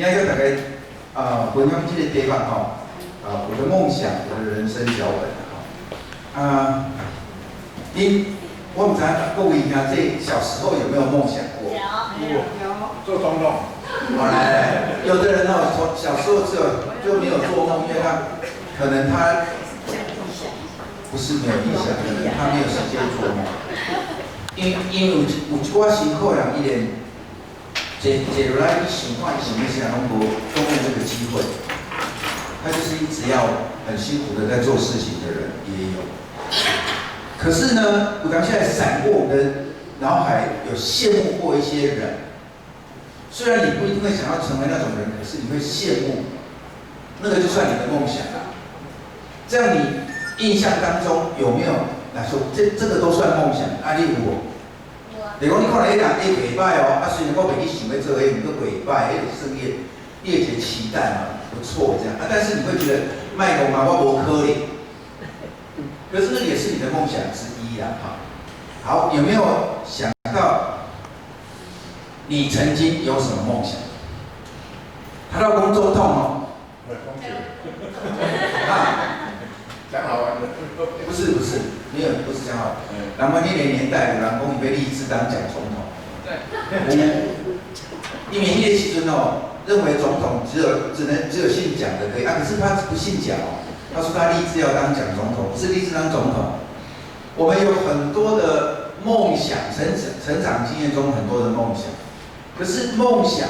今仔大概分享这个题目吼，我的梦想，我的人生脚本我唔知各位兄弟小时候有没有梦想过？有，做总统。好来，有的人从小时候就没有做梦，因为他可能他不是没有意向，可能他没有时间做梦。因有一寡辛苦人，伊连坐落来，伊想看伊想要啥，拢无这个机会。他就是一直要很辛苦的在做事情的人也有。可是呢，我当现在闪过我的脑海，有羡慕过一些人。虽然你不一定会想要成为那种人，可是你会羡慕，那个就算你的梦想了。这样你印象当中有没有来说，这个都算梦想？你有无？例如你看来迄人袂歹哦，虽然我袂去想要做迄，不过袂歹，算你一个期待嘛，不错这样但是你会觉得卖公嘛，我无可能。可是那也是你的梦想之一啦，好，有没有想到你曾经有什么梦想？他要当总统哦。讲好玩的。不是，没有，不是讲好。咱们那个年代有人讲伊要立志当蒋总统。对。因为那个时阵认为总统只有姓蒋的可以可是他不姓蒋哦。他说他立志要当蒋总统，不是立志当总统。我们有很多的梦想，成长经验中很多的梦想。可是梦想，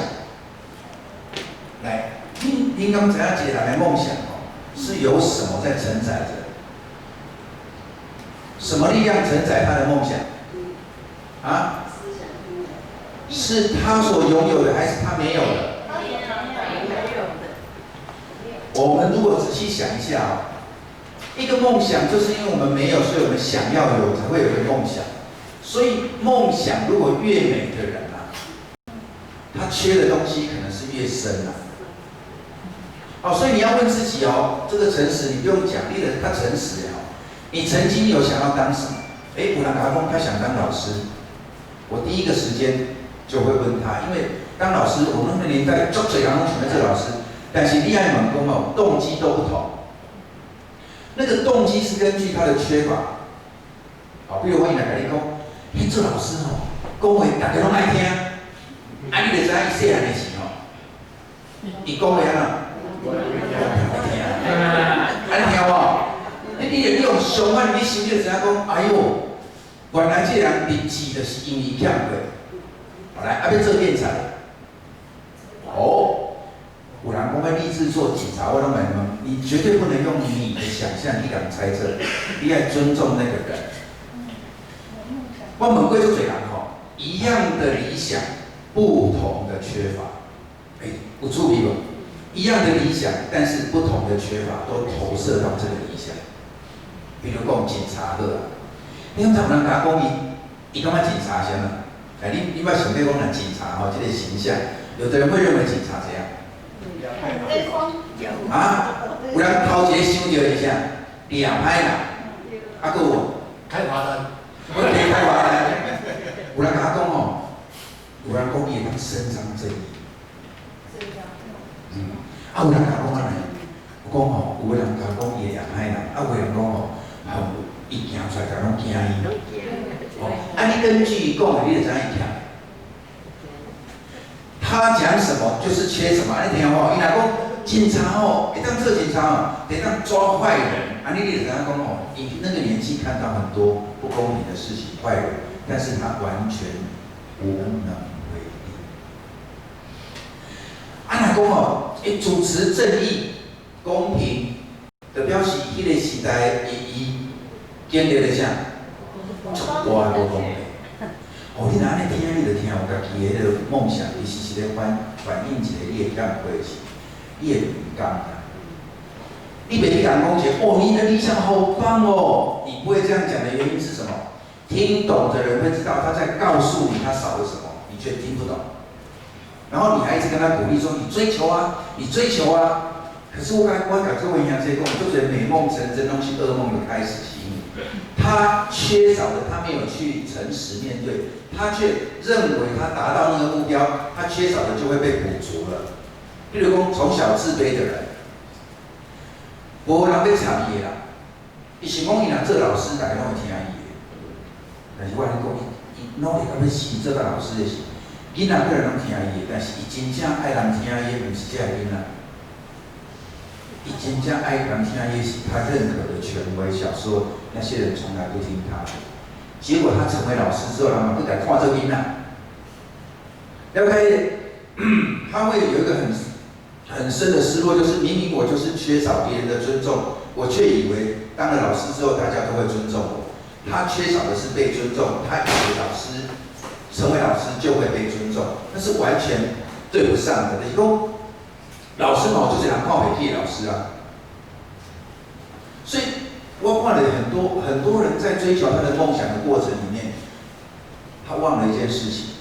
来，您刚才一个人的梦想是由什么在承载着？什么力量承载他的梦想？是他所拥有的，还是他没有的？我们如果仔细想一下一个梦想就是因为我们没有，所以我们想要有，才会有一个梦想。所以梦想如果越美的人他缺的东西可能是越深所以你要问自己这个诚实你不用讲，你的他诚实你曾经有想要当什么？有人跟我说他想当老师，我第一个时间就会问他，因为当老师，我们那个年代足侪人拢想要做老师。但是你爱问讲动机都不同。那个动机是根据他的缺乏。比如我现在跟你讲，做老师讲话大家拢爱听，你就知伊细汉的时伊讲话我爱听，你听无？你用上班你心里就知影讲，哎呦，原来这人立志就是因为欠过，来要做辩才。有人讲要立志做警察，我拢问你绝对不能用你的想象力来猜测，你要尊重那个人。我问过足侪人一样的理想，不同的缺乏。有趣味无？一样的理想，但是不同的缺乏都投射到这个理想。比如讲警察好你讲有人甲我讲伊感觉警察先啦。你捌想过讲警察这个形象，有的人会认为警察怎样？有人头一个想到一下，掠歹啦，还有开罚单，我开罚单。有人甲我讲有人讲伊会当伸张正义。有人甲我讲我讲有个人甲我讲伊会掠歹啦，有个人讲伊行出来，大家拢惊伊。你根据伊讲的，你就知影伊听。他讲什么就是缺什么，你听伊若讲警察会当做警察得当抓坏人，你就知影讲以那个年纪看到很多不公平的事情，坏人，但是他完全无能为力。若讲主持正义、公平，就表示迄个时代伊经历了啥？足大的不公平。你若安尼听，你就听有家己的迄个梦想，其实是咧反映一个你的感觉是，你的灵感。你袂去讲你的理想好棒你不会这样讲的原因是什么？听懂的人会知道他在告诉你他少了什么，你却听不懂。然后你还一直跟他鼓励说：“你追求啊，你追求啊。”可是我讲各位兄弟讲，就觉得美梦成真，拢是噩梦的开始。他缺少的，他没有去诚实面对，他却认为他达到那个目标，他缺少的就会被补足了。比如讲从小自卑的人，无人要插伊啦。伊想讲伊若做老师，大家拢会听伊的。但是我跟你讲，伊努力到要死，做到老师的时候，囡仔个人拢听伊的，但是伊真正爱人听伊的，毋是这个囡仔。伊真正爱人听伊是他认可的权威。小时候那些人从来不听他的，结果他成为老师之后，人们不敢看这个囡仔。了解，他会有一个很深的失落，就是明明我就是缺少别人的尊重，我却以为当了老师之后，大家都会尊重我。他缺少的是被尊重，他以为老师成为老师就会被尊重，那是完全对不上的。就是说，老师嘛，就是人看不起的老师啊。所以，我看了很多人在追求他的梦想的过程里面，他忘了一件事情。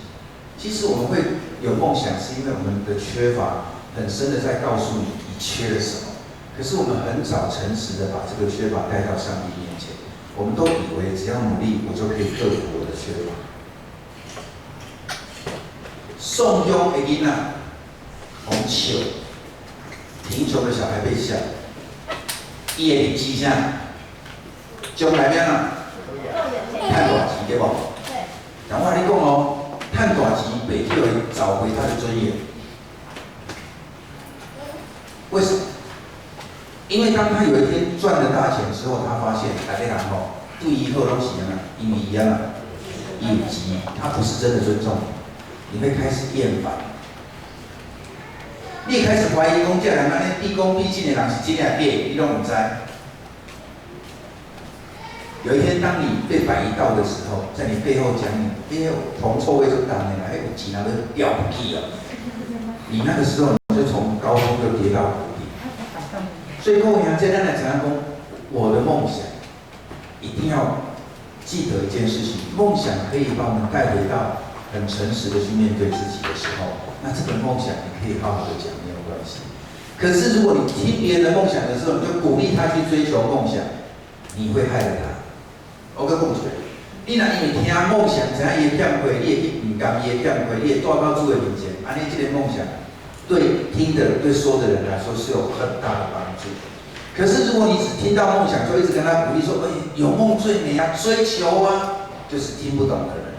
其实我们会有梦想，是因为我们的缺乏很深的在告诉你缺了什么。可是我们很少诚实的把这个缺乏带到上帝面前，我们都以为只要努力，我就可以克服我的缺乏。宋庸的囡仔，红笑，贫穷的小孩被笑，伊的日子啥？将来咩啊？赚大钱对不？但我跟你讲哦，赚大钱袂叫伊找回他的尊严。为什么？因为当他有一天赚了大钱之后，他发现大家人吼对伊好拢是安那，因为伊安那，伊有钱，他不是真的尊重你，你会开始厌烦。你会开始怀疑讲，这人安尼毕恭毕敬的人是真的假的，你拢唔知。有一天，当你被摆一道的时候，在你背后讲你，铜臭味就当的啦，有钱人都掉不起了。你那个时候就从高峰就跌到谷底。所以各位啊，在咱来讲讲，我的梦想一定要记得一件事情：梦想可以把我们带回到很诚实的去面对自己的时候，那这个梦想你可以好好的讲，没有关系。可是如果你听别人的梦想的时候，你就鼓励他去追求梦想，你会害了他。我跟讲出来，你若因为听梦想，知影伊的欠亏，你会去唔甘伊的欠亏，你会带到主的面前，安尼这个梦想对听的、对说的人来说是有很大的帮助。可是如果你只听到梦想，就一直跟他鼓励说：“有梦最美啊，追求啊！”就是听不懂的人，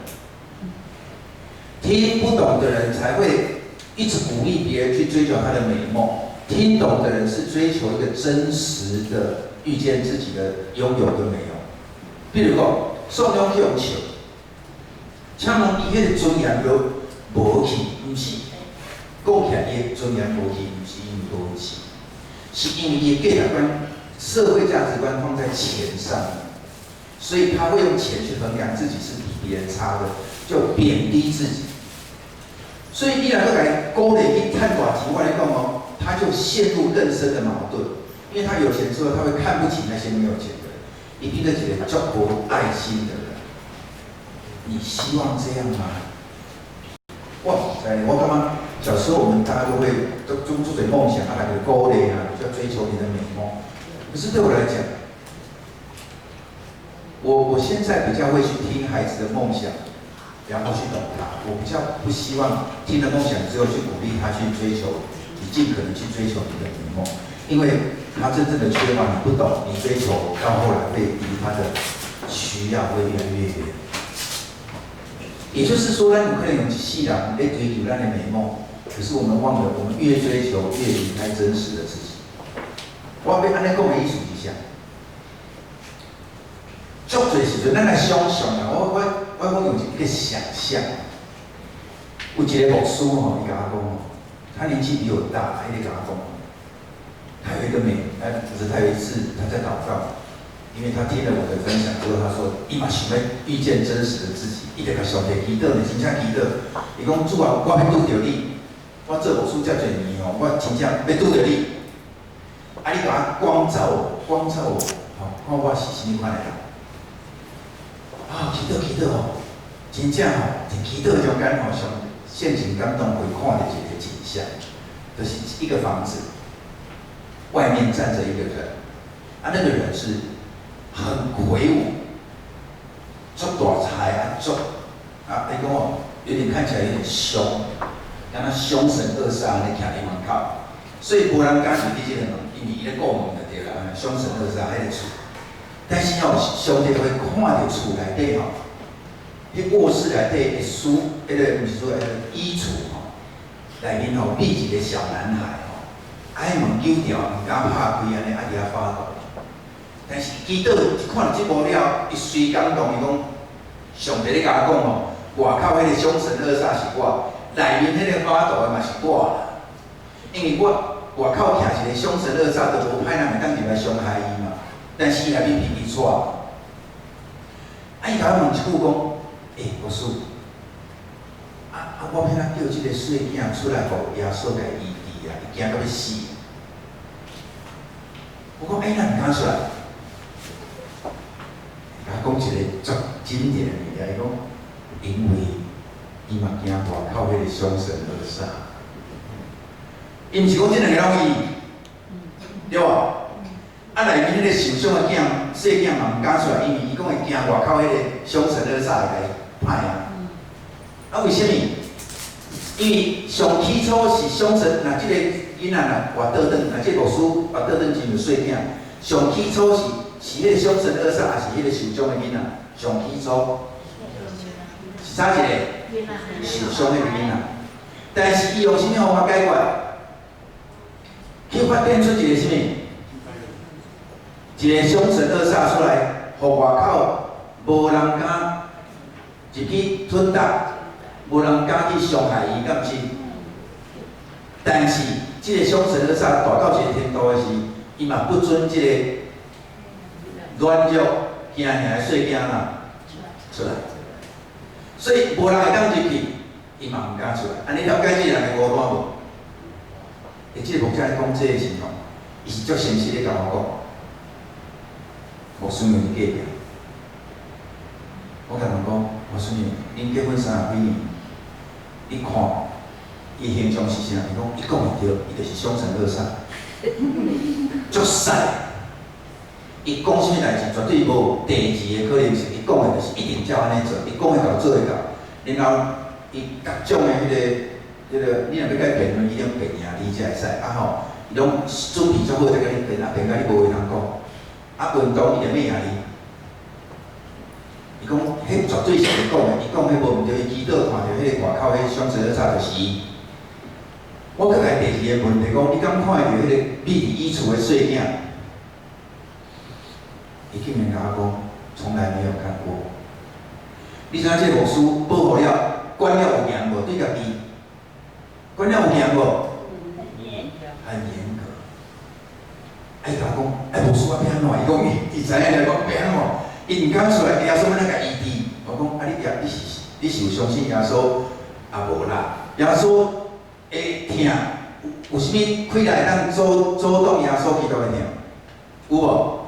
听不懂的人才会一直鼓励别人去追求他的美梦。听懂的人是追求一个真实的遇见自己的拥有跟没有。比如讲，宋庸去用笑，请问伊迄个尊严都无去，毋是讲起来伊的尊严无去，毋是因为无去，是因为伊的价值观、社会价值观放在钱上面，所以他会用钱去衡量自己是比别人差的，就贬低自己。所以你若要来鼓励去赚大钱，我来讲哦，他就陷入更深的矛盾，因为他有钱之后，他会看不起那些没有钱的人。一定是一个足够爱心的人，你希望这样吗？我感觉小时候我们大家都会做点梦想啊，来个鼓励啊，要追求你的美梦。可是对我来讲，我现在比较会去听孩子的梦想，然后去懂他。我比较不希望听了梦想之后去鼓励他去追求，你尽可能去追求你的美梦，因为他真正的缺乏你不懂，你追求到后来会离他的需要会越来越远。也就是说，咱有可能用一世人在追求咱的美梦，可是我们忘了，我们越追求越离开真实的自己。我要安尼讲的意思是啥？足侪时阵，咱来想象啊，我用一个想象，有一个牧师吼，伊甲我讲吼，他年纪比我大，伊咧甲我讲。他有一个不是他有一次他在祷告，因为他听了我的分享之后，他说：“伊嘛想要遇见真实的自己，伊就甲上帝祈祷，真正祈祷。伊讲主啊，我要拄着你，我做牧师遮侪年哦，我真正要拄着你。啊，你甲我光照我，吼，看我是什么款的人。啊，祈祷哦，真正吼，在祈祷中间好像现前感动会看到一个景象，就是一个房子。”外面站着一个人，啊，那个人是很魁梧，做大才啊，做啊，你讲哦，有点看起来有点凶，敢若凶神恶煞安尼徛伫门口，所以无人敢入去即个门，因为伊咧顾门就对啦，凶神恶煞迄个厝。但是吼，上帝会看着厝内底吼，迄卧室内底的书，迄个毋是说衣橱吼，内面吼立一个小男孩吼，爱门揪条，毋敢拍开安尼，爱伫遐发抖。但是基督看到即幕了，伊随感动，伊讲，上帝咧甲我讲吼，外口迄个凶神恶煞是我，内面迄个发抖的嘛是我啦，因为我外口徛一个凶神恶煞，就无歹人会当入来伤害伊嘛。但是伊内面脾气差，伊甲我问一句讲，牧师，我偏叫即个细囝出来，互耶稣甲医治啊，伊惊到要死。我讲，咱毋敢出来。甲讲一个足经典的物件，伊讲，因为伊嘛惊外口迄个凶神恶煞，伊毋是讲即两个拢伊，对无？内面迄个受伤的细囝嘛毋敢出来，因为伊讲会惊外口迄个凶神恶煞会来歹啊。为什么？因为上起初是凶神，若即个囡仔若活倒转，若即个牧师活倒转真有细囝，上起初是迄个凶神恶煞，还是迄个受伤的囡仔？上起初是啥一个？受伤的囡仔。但是伊用啥物方法解决？去发展出一个啥物？一个凶神恶煞出来，互外口无人敢入去吞踏，无人敢去伤害伊，敢毋是？但是，即个凶神恶煞大到一个程度的是，伊嘛不准即个软弱、惊吓的细囝啦出来，所以无人会当入去，伊嘛毋敢出来。安尼了解即个人的无端无？即个牧者讲这个时候，伊是足诚实咧甲我讲。牧师娘伫隔壁，我甲人讲，牧师娘，恁结婚30几年，你看，伊形象是啥？伊讲，伊讲会对，伊就是凶神恶煞，足屎。伊讲啥物代志，绝对无第二个可能性。伊讲的就是一定照安尼做，伊讲会到做会到。然后，伊各种的你若要甲伊辩论，伊拢辩赢你才会使。吼，伊拢准备足好才甲你辩，辩甲你无话通讲。运动伊就咩啊哩？伊讲，迄绝对是伊讲的，伊讲迄无毋对，伊祈祷看到迄个外口迄凶神恶煞就是伊。我搁来第二个问题讲，你敢看到迄个秘伫衣橱的细囝？伊竟然甲我讲，从来没有看过。你知影这个牧师保护了，管了有严无？对家己，管了有严无？很严格。伊甲我讲，牧师我变安怎？伊讲伊知影来讲变安怎？伊毋敢出来，耶稣要甲医治。我讲你是有相信耶稣？啊无啦，耶稣会疼，有啥物亏来当阻挡耶稣基督的疼？有无？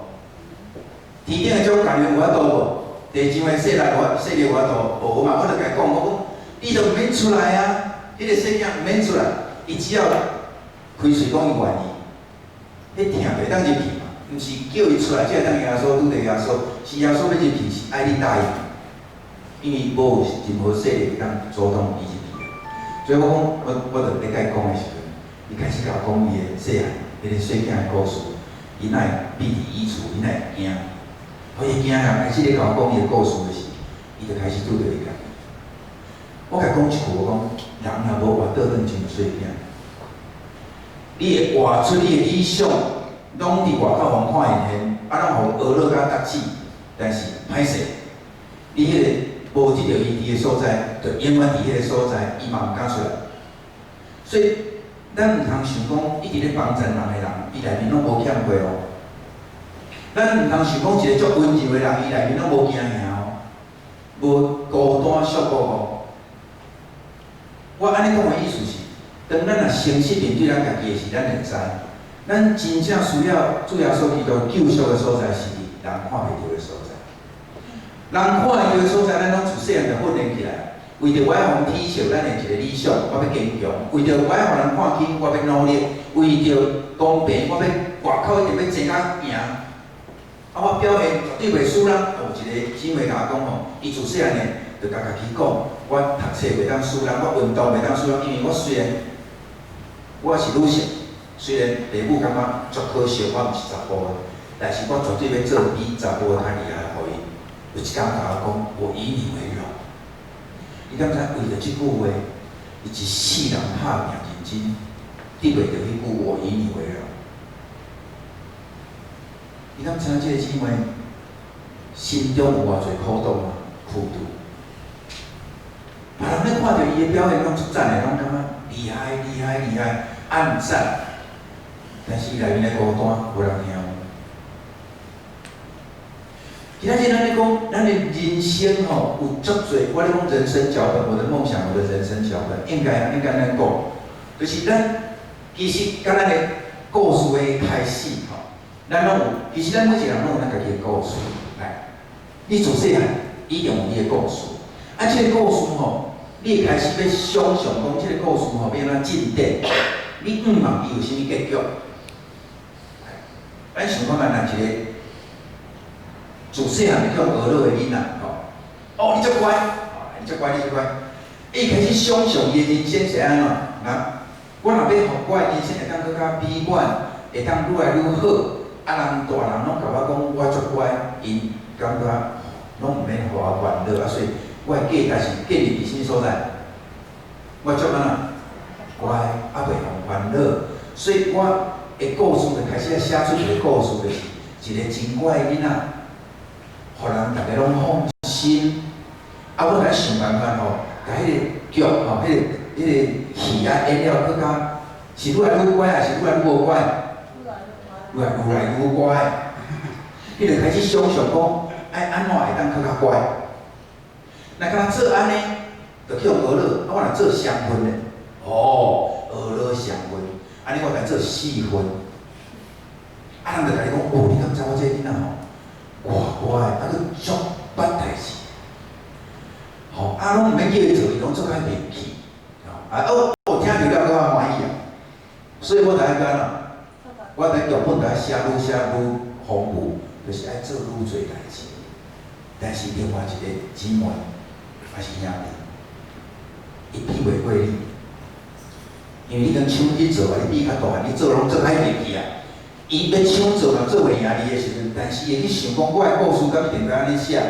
天顶的种工人有法度无？地上的细力有法度无？我嘛，我就甲伊讲，我讲你就毋免出来啊！迄个细囝毋免出来，伊只要开嘴讲伊愿意。迄疼袂当入去嘛，毋是叫伊出来才会当耶稣拄着耶稣，是耶稣要入去是爱你答应，因为无有任何势力会当阻挡伊入去。所以我讲，我就咧甲伊讲的时阵，伊开始甲我讲伊的细汉，迄个细囝的故事，伊哪会避伫衣橱，伊哪会惊？我伊惊啊，开始咧甲我讲伊的故事的时，伊就开始拄着伊家己。我甲伊讲一句，我讲人若无活倒转真细囝。你会活出你的理想，拢伫外口互看现拢互学乐甲达志，但是歹势，你迄个无得到伊伫的所在，就永远伫迄个所在，伊嘛毋敢出来。所以，咱毋通想讲一直咧帮助人的人，伊内面拢无欠过哦。咱毋通想讲一个足温柔的人，伊内面拢无惊吓哦，无孤单寂寞哦。我安尼讲的意思是。当咱若诚实面对咱家己的时，咱会知，咱真正需要主耶稣基督救赎的所在是人看袂到的所在。人看会到的所在，咱拢自细汉就训练起来。为着我要互体恤咱的一个理想，我要坚强；为着我要互人看见，我要努力；为着公平，我要外口一定要争甲赢。我表现绝对袂输人。有一个姊妹甲我讲吼，伊自细汉呢，就甲家己讲，我我读册袂当输人，我运动袂当输人，因为我虽然我是女性，虽然父母感觉足可惜，我毋是查甫的，但是我绝对要做比查甫的较厉害的，互伊有一天甲我讲，我以你为荣。你敢知为了这句话，伊一世人拍拼认真，得袂到迄句我以你为荣。你敢知影这个姊妹心中有偌侪苦痛吗？苦毒。别人咧看到伊的表现，拢出赞的，拢感觉厉害、厉害、厉害，暗赞。但是伊内面的孤单，无人听。今仔日咱咧讲，咱的人生吼有足侪，我咧讲人生脚本，我的梦想，我的人生脚本，应该咱讲，就是咱其实甲咱的故事的开始吼，咱拢有，其实咱每一个人拢有咱家己的故事。来，你自细汉一定有你的故事，啊，这个故事吼，你开始要想象讲，这个故事吼要安怎进展，你毋茫伊有啥物结局？咱想看咱一个。自细汉就叫学乐的囡仔，哦，你足乖，你足乖，你足乖。伊开始想象伊的人生是安怎？我若要互我的人生会当更加美满，会当愈来愈好，啊，人大人拢甲我讲我足乖，因感觉拢毋免互我烦恼，啊，所以我的价值是建立伫啥物所在？我足安怎？乖，啊，袂互烦恼，所以我的故事就开始写出一个故事，就是一个真乖的囡仔。互人大家拢放心，啊，我来想办法吼，甲迄个剧吼，迄个戏啊演了更加是愈来愈乖，还是愈来愈无乖？愈来愈乖。你就开始想象讲，爱安怎会当更加乖？那敢若做安尼，就去用学乐，啊，我若做双分嘞，哦，学乐双分，安尼我来做4分，啊，人就甲你讲，哦，你敢知我这囡仔吼？哇乖，啊，佮足捌代志，吼，啊，拢毋免叫伊做，伊拢做较面气，啊，我听着了，我较满意啊。所以我大家讲啦，我伫剧本甲写愈丰富，就是爱做愈侪代志。但是另外一个姊妹还是兄弟，伊比袂过你，因为你跟手去做啊，你比较大，你做拢做较面气啊。伊要抢做嘛，做袂赢你的时阵，但是会去想讲，我的故事敢一定要安尼写，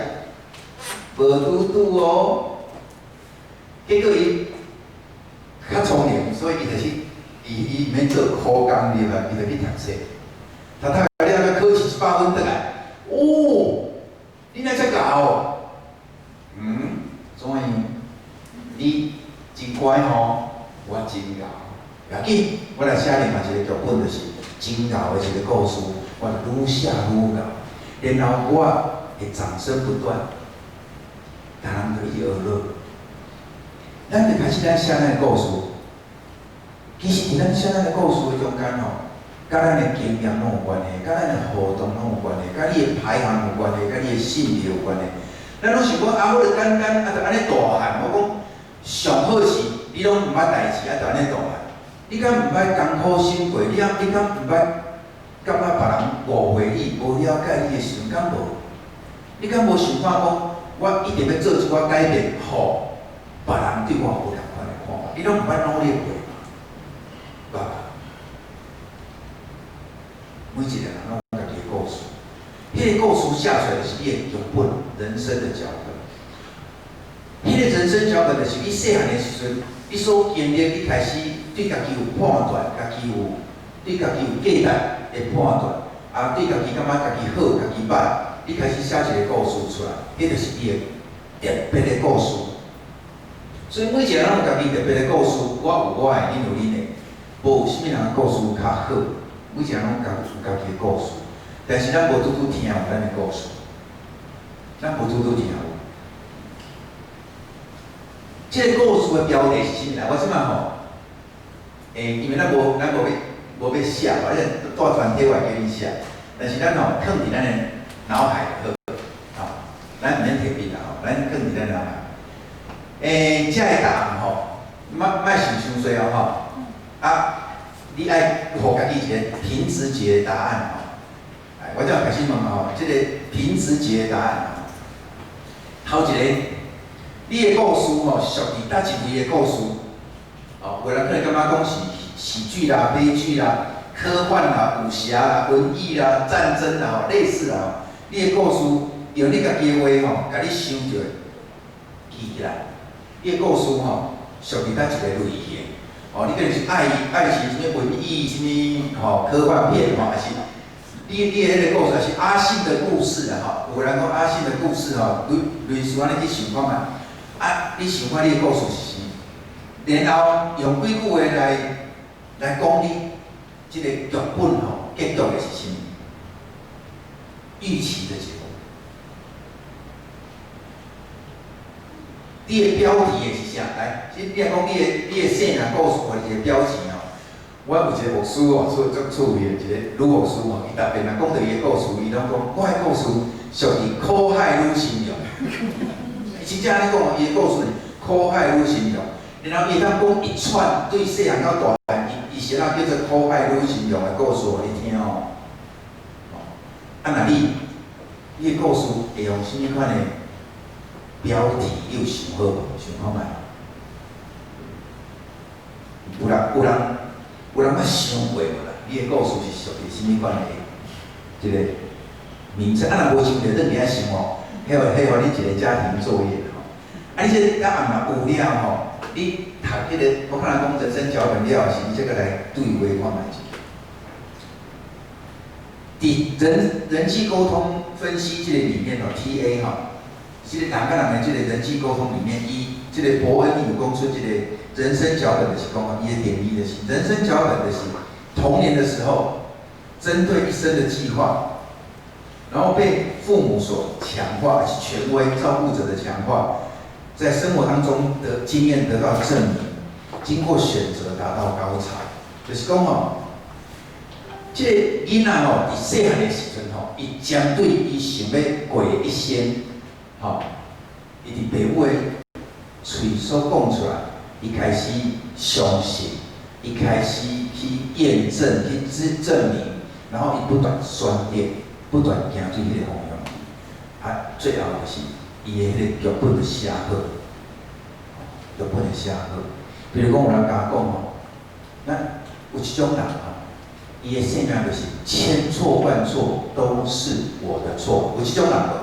无拄拄哦。结果伊较聪明，所以伊就是伊免做苦工入来，伊就去读册。读了考试100分倒来，哦，你哪遮教哦？怎样？你真乖吼，我真教。要紧，我来写另外一个剧本就是。真厚的一个故事，我愈写愈厚，然后我会掌声不断，人人就去学乐。咱就开始咱写咱的故事，其实伫咱写咱的故事的中间吼，甲咱的经验拢有关系，甲咱的互动拢有关系，甲你的排行有关系，甲你的性格有关系。咱拢想讲啊，我著简单啊，著安尼大汉。我讲上好是你拢毋捌代志，啊，著安尼大汉。你敢毋捌艰苦辛过？你敢毋捌感觉别人误会你、无了解你的时阵，敢无？你敢无想看讲，我一定要做一寡改变，互别人对我有同款的看法？你拢毋捌努力过，爸爸。每一个人拢有家己的故事，迄个故事写出来就是你的剧本，人生的脚本。迄个人生脚本就是你细汉的时阵，你所经历，你开始。对家己有判断，对家己有价值的判断，啊，对家己感觉家己好，家己歹，你开始写一个故事出来，迄就是你的特别的故事。所以每一个人有家己特别的故事，我有我的，恁有恁的，无有啥物人的故事较好，每一个人拢有家己的故事。但是咱无拄拄听有咱的故事，咱无拄拄听有。这个故事的标题是啥物来？我即摆吼。因为咱无要写，而且带传体我会叫你写，但是咱吼藏伫咱的脑海就好，咱毋免摕笔啦吼，咱藏伫咱脑海。这个答案吼，莫想伤衰哦吼，啊，你爱互家己一个凭直觉的答案吼。我就开始问吼，这个凭直觉的答案吼，头一个，你的故事吼，属于哪一类的故事？哦，有人可能感觉讲是喜剧啦、悲剧啦、科幻啦、武侠啦、文艺啦、战争啦，类似啦。你的故事用你家己的话吼，甲你想着记起来。你的故事吼，属于哪一个类型？哦，你可能是爱情什么文艺什么吼科幻片吼，还是你迄个故事是阿信的故事啦吼。有人讲阿信的故事吼，类似安尼去想看嘛。啊，你想看你的故事是啥？然后用几句话来讲你这个剧本吼，结局的是啥？预期的结果。你的标题的是啥？来，先你来讲你的姓啊，故事或者是标题哦。我有一个牧师哦，做趣味的一个女牧师哦，伊特别若讲到伊的故事，伊拢讲我的故事属于苦海女心用。真正安尼讲哦，伊的故事苦海女心用，然后伊当讲一串对细汉到大汉，伊是那叫做苦海女心用的故事，你听哦。啊，那你的故事会用什么款的标题？你有想好无？想好未？有人捌想过无啦？你的故事是属于什么款的这个名称？啊，若无想着，等下想哦。迄互你一个家庭作业吼。啊，你这咱暗嘛有了吼，你读迄个，我看人讲人生脚本了，是你这个来对话看卖伫人际沟通分析这个里面哦 ，TA 哈，这个人甲人的这个人际沟通里面，这个伯恩有讲出这个人生脚本的是讲伊的定义的是，人生脚本的是童年的时候，针对一生的计划。然后被父母所强化，是权威照顾者的强化，在生活当中的经验得到证明，经过选择达到高潮。就是讲吼，这个囡仔吼，伫细汉的时阵吼，伊针对伊想要过一生，吼，伊伫父母的嘴所讲出来，伊开始相信，伊开始去验证、去证明，然后伊不断选择。不断行对迄个方向，啊，最后就是伊的迄个剧本就写好，剧本就写好。比如讲有人甲我讲吼，咱有一种人吼，伊的性格就是千错万错都是我的错，有一种人无？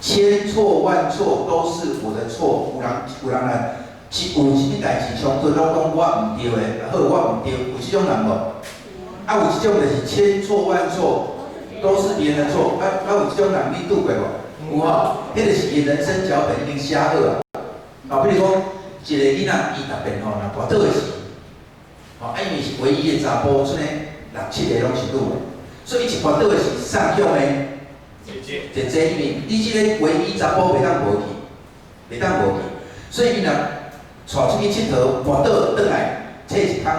千错万错都是我的错，有人来，有什么代志冲突，拢讲我唔对的，好我唔对，有这种人无？啊，有一种就是千错万错。都是别人的错，有这种人你拄过无？有吼，迄个是伊人生脚本已经写好啊。比如讲，一个囡仔伊特别吼，若跋倒的时，因为是唯一的查甫，出来6、7个拢是女的，所以伊一跋倒的时，上向的姐姐，因为你这个唯一查甫袂当无去，所以伊若带出去佚佗，跋倒倒来，坐一空，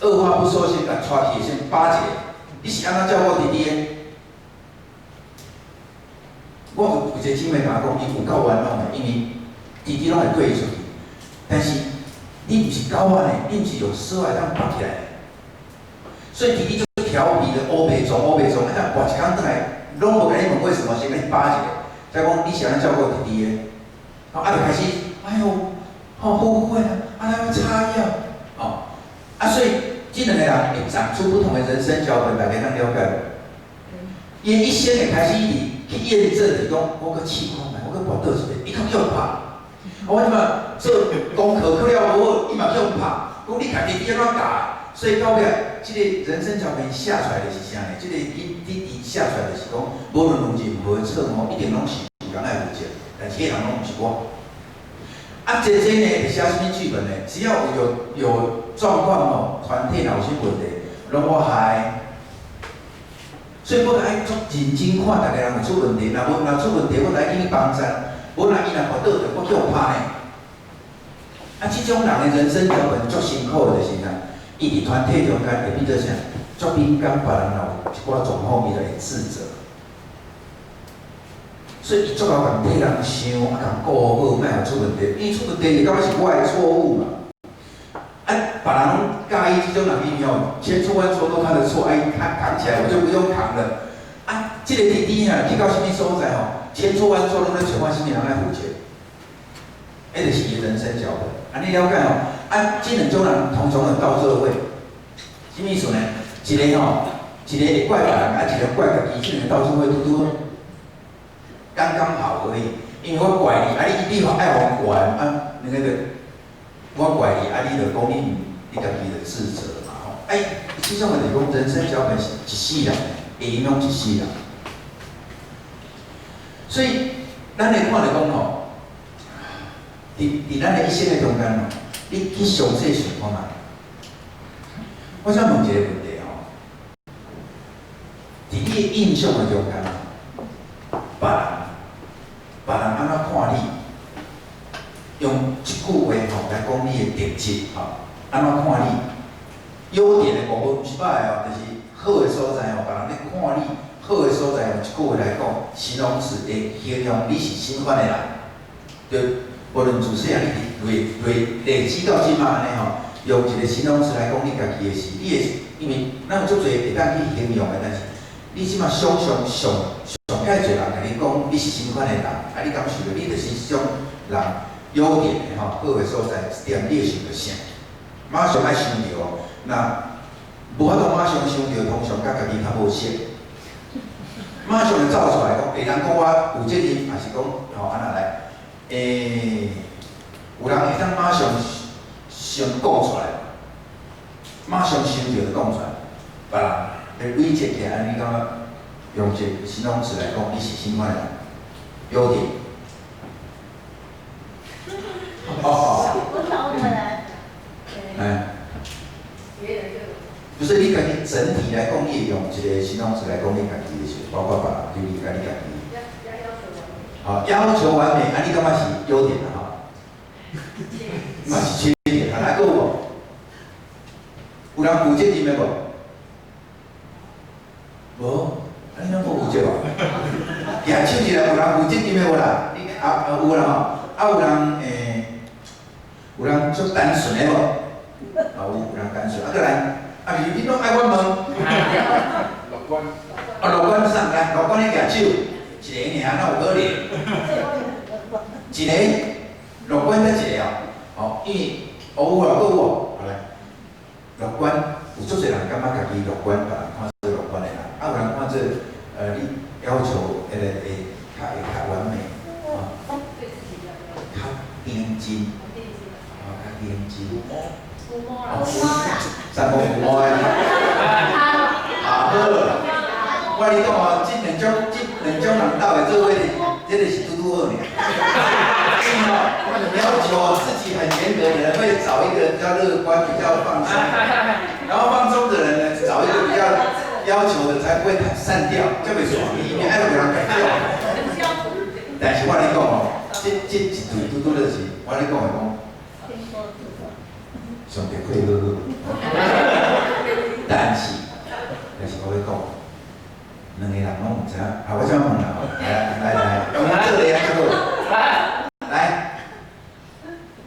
二话不说先甲带去先巴结。你是安怎照顾弟弟的？我有一个姊妹甲我讲，伊有够冤枉的，因为弟弟拢会对伊出去，但是你毋是狗仔呢，你毋是用丝袜当绑起来的，所以弟弟就调皮的乌白撞，啊，当跋一工倒来，拢无甲你问为什么，先甲你巴一个，再讲你是安怎照顾弟弟的？就开始，哎呦，后悔啊，要擦药，所以。这两个人会长出不同的人生脚本，大家通了解。伊一生会开始去验证，是讲我搁试看卖，我搁跋倒一下，伊较用拍。我即马做功课课了无好，伊嘛用拍。讲你家己安怎教？所以到尾，这个人生脚本写出来的是啥呢？这个你写出来的是讲，无论有任何的错误，一定拢是有人爱负责，但是迄人拢毋是我。姐呢会写什么剧本呢？只要有状况吼，团体若有啥问题，拢我害。所以我爱足认真看，大家人有出问题，若出问题，我来给你帮衬。无若伊若跋倒着，我叫我拍呢。这种人的人生脚本足辛苦的，就是啥？伊伫团体中间会变做啥？足敏感，别人若有一寡状况，伊就会自责。所以伊足够共替人想，共顾好，莫有出问题。伊出问题，就感觉是我的错误嘛。别人拢介意这种人，伊吼千错万错都他的错，伊扛起来，我就不用扛了。这个弟弟去到什么所在吼，千错万错拢在找我什么人来负责？就是伊人生脚本。啊，你了解哦？啊，这两种人通常会到做伙，什么意思呢？一个会怪别人，啊，一个怪家己，这两个到做伙拄刚刚好而已。因为我怪你，啊，你爱互怪，啊，那个我怪你，啊，你就讲你家己的自责嘛吼。哎，这种就是讲人生脚本是一世人，会影响一世人。所以，咱来看就讲吼，伫咱的一生的中间吼，你去详细想看嘛。我想问一个问题吼，伫你的印象的中间，别人安怎看你？用一句话吼来讲你的特质吼，安怎看你？优点的部分不是歹哦，就是好的所在哦，别人咧看你好的所在，用一句话来讲，形容词会形容你是什款的人。就无论自细汉你累积到即马安尼吼，用一个形容词来讲你家己的事，你的因为咱有足侪会当去形容的，但是你即马上介侪人甲你讲你是什款的人，啊，你感受到你就是这种人优点的吼，好的所在，点你会想到啥？马上爱想到哦，那无法度马上想到，通常甲家己较无熟，马上就走出来讲，人讲我有责任，还是讲吼安那来？有人会当马上想讲出来，马上想到就讲出来，别人来累积起来，你感觉？用一个形容词来讲，你是什款人？优点。就是你家己整体来讲，你用一个形容词来讲你家己的事，包括别人对你家己。好，要求完美，啊，你感觉是优点啊？哈，嘛是缺点啊？还有无？有人负责任的无？无。你拢无负责哦，举手一下，有人负责任的无啦？你有啦吼，有人有人足单纯的无？有人单纯，再来，你拢爱我问？乐观。乐观上来，乐观你举手，一个尔，哪有可能？一个乐观才一个哦，因为有啦，有无？好来，乐观有足侪人感觉家己乐观，别人看做乐观的人，有人看做。你要求较完美，较认真，较认真。三公父母的。好，我跟你讲哦，这两种人斗的做伙，这个是拄好呢。因为要求自己很严格的人会找一个比较乐观、比较放松，然后放松的人呢，找一个比较。要求的才不会散掉，才袂爽。伊爱有人改掉。但是我跟你讲哦，这一对拄就是我跟你讲的讲，上帝配合。但是我要讲，两个人拢唔知影，我想问啦，来，用这个叫做来，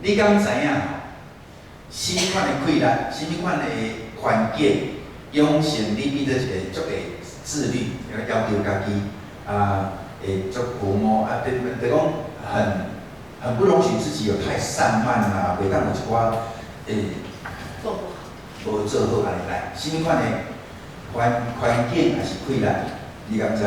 你敢知影？什么款的困难，什么款的环境？养成你变做一个足会自律，要求家己会足父母就讲很不容许自己有太散漫啦，袂当有一寡无做好安尼来，什么款的环境还是困难，你敢知？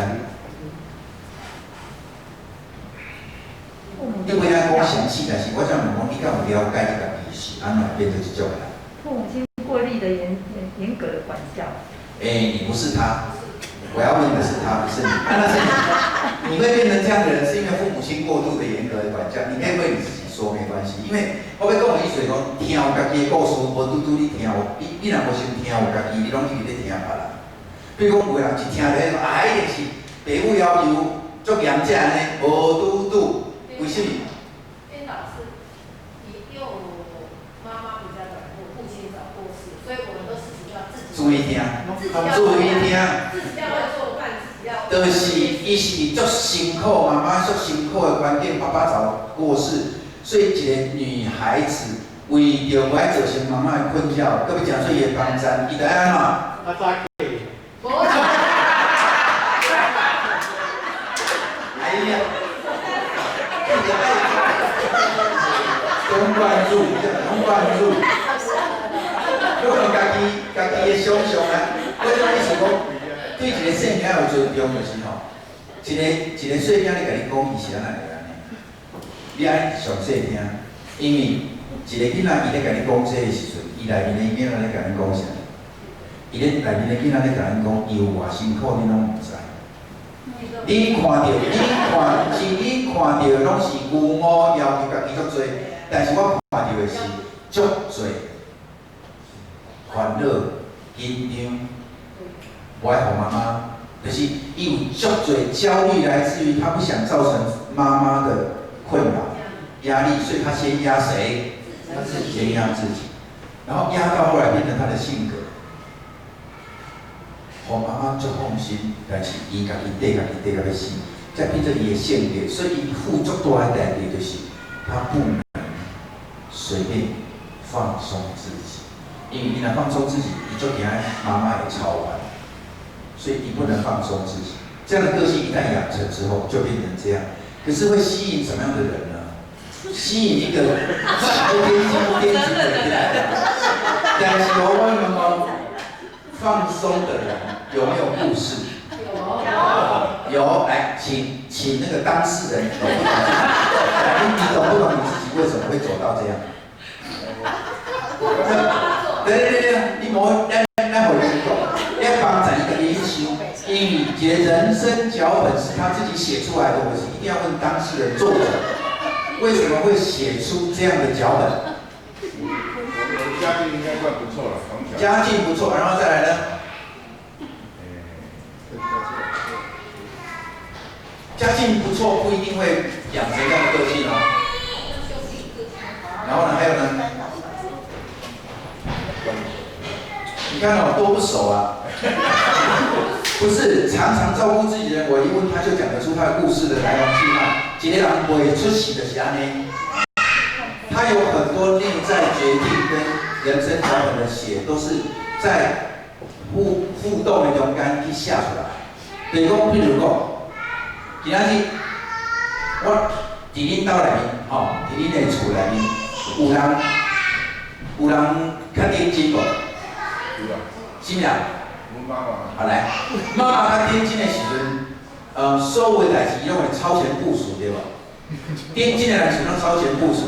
你袂当讲详细，但是我想问讲，你敢有了解你家己是安怎变成这种人？父母亲过力的严格的管教。你不是他，我要问的是他，不是你。那是你会变成这样的人，是因为父母亲过度的严格的管教。你可以为你自己说没关系，因为我要讲的意思是讲，听有家己的故事，无拄拄你听有，你若无先听有家己，你拢一直咧听别人。比如讲，有人一听咧，一定是父母要求足严正呢，无拄拄，为什么？颠倒是，因为我妈妈比较早过，父亲早过世，所以我们都事情就要自己注意听，注意听。自己要会做饭，自己要。就是伊是足辛苦，妈妈足辛苦的环境，爸爸早过世，所以一个女孩子为着不爱造成妈妈的困扰，搁要诚做伊的帮衬，伊就爱安怎？啊，早起。哎呀，灌入，拢灌入。我讲家己的想象啊，我这意思讲，对一个细囝有尊重就是吼，一个细囝咧甲你讲伊是安那个安尼，你爱上细听，因为一个囡仔伊咧甲你讲这个时阵，伊内面的囡仔咧甲你讲啥？伊咧内面的囡仔咧甲你讲，伊有偌辛苦，你拢毋知。你看到，你看到拢是牛毛要求家己足多，但是我看到的是足多烦恼、紧张。我爱互妈妈，就是伊有足多焦虑，来自于他不想造成妈妈的困扰、压力，所以他先压谁？先压自己，然后压到后来变成他的性格。互妈妈足放心，但是伊家己底家己要死，才变成伊的性格。所以伊负足大的代价，就是他不能随便放松自己，因为伊若放松自己，伊就惊妈妈会操烦，所以伊不能放松自己。这样的个性一旦养成之后，就变成这样。可是会吸引什么样的人呢？吸引一个天机的人。但是我问你们，放松的人有没有故事？有，来，请那个当事人懂不懂？来，你懂不懂你自己为什么会走到这样？对，你无咱回去讲，要帮咱一个研究，因为一个人生脚本是他自己写出来的，我是一定要问当事人作者，为什么会写出这样的脚本？我家境应该算不错了，从小。家境不错，然后再来呢？家境不错不一定会养成这样的个性哦。然后呢，还有呢？你看哦，多不熟啊！不是常常照顾自己的人，我一问他就讲得出他的故事的来龙去脉。一个人袂出息的是安尼，他有很多内在决定跟人生脚本的写，都是在互动的中间去写出来。就是讲，譬如讲。今仔日，我伫恁兜内面，吼，伫恁的厝内面，有人较点睛无？有啊。是咩啊？阮妈妈。好来，妈妈较点睛的时阵，所有的代志拢会超前部署，对无？点睛的人是拢超前部署。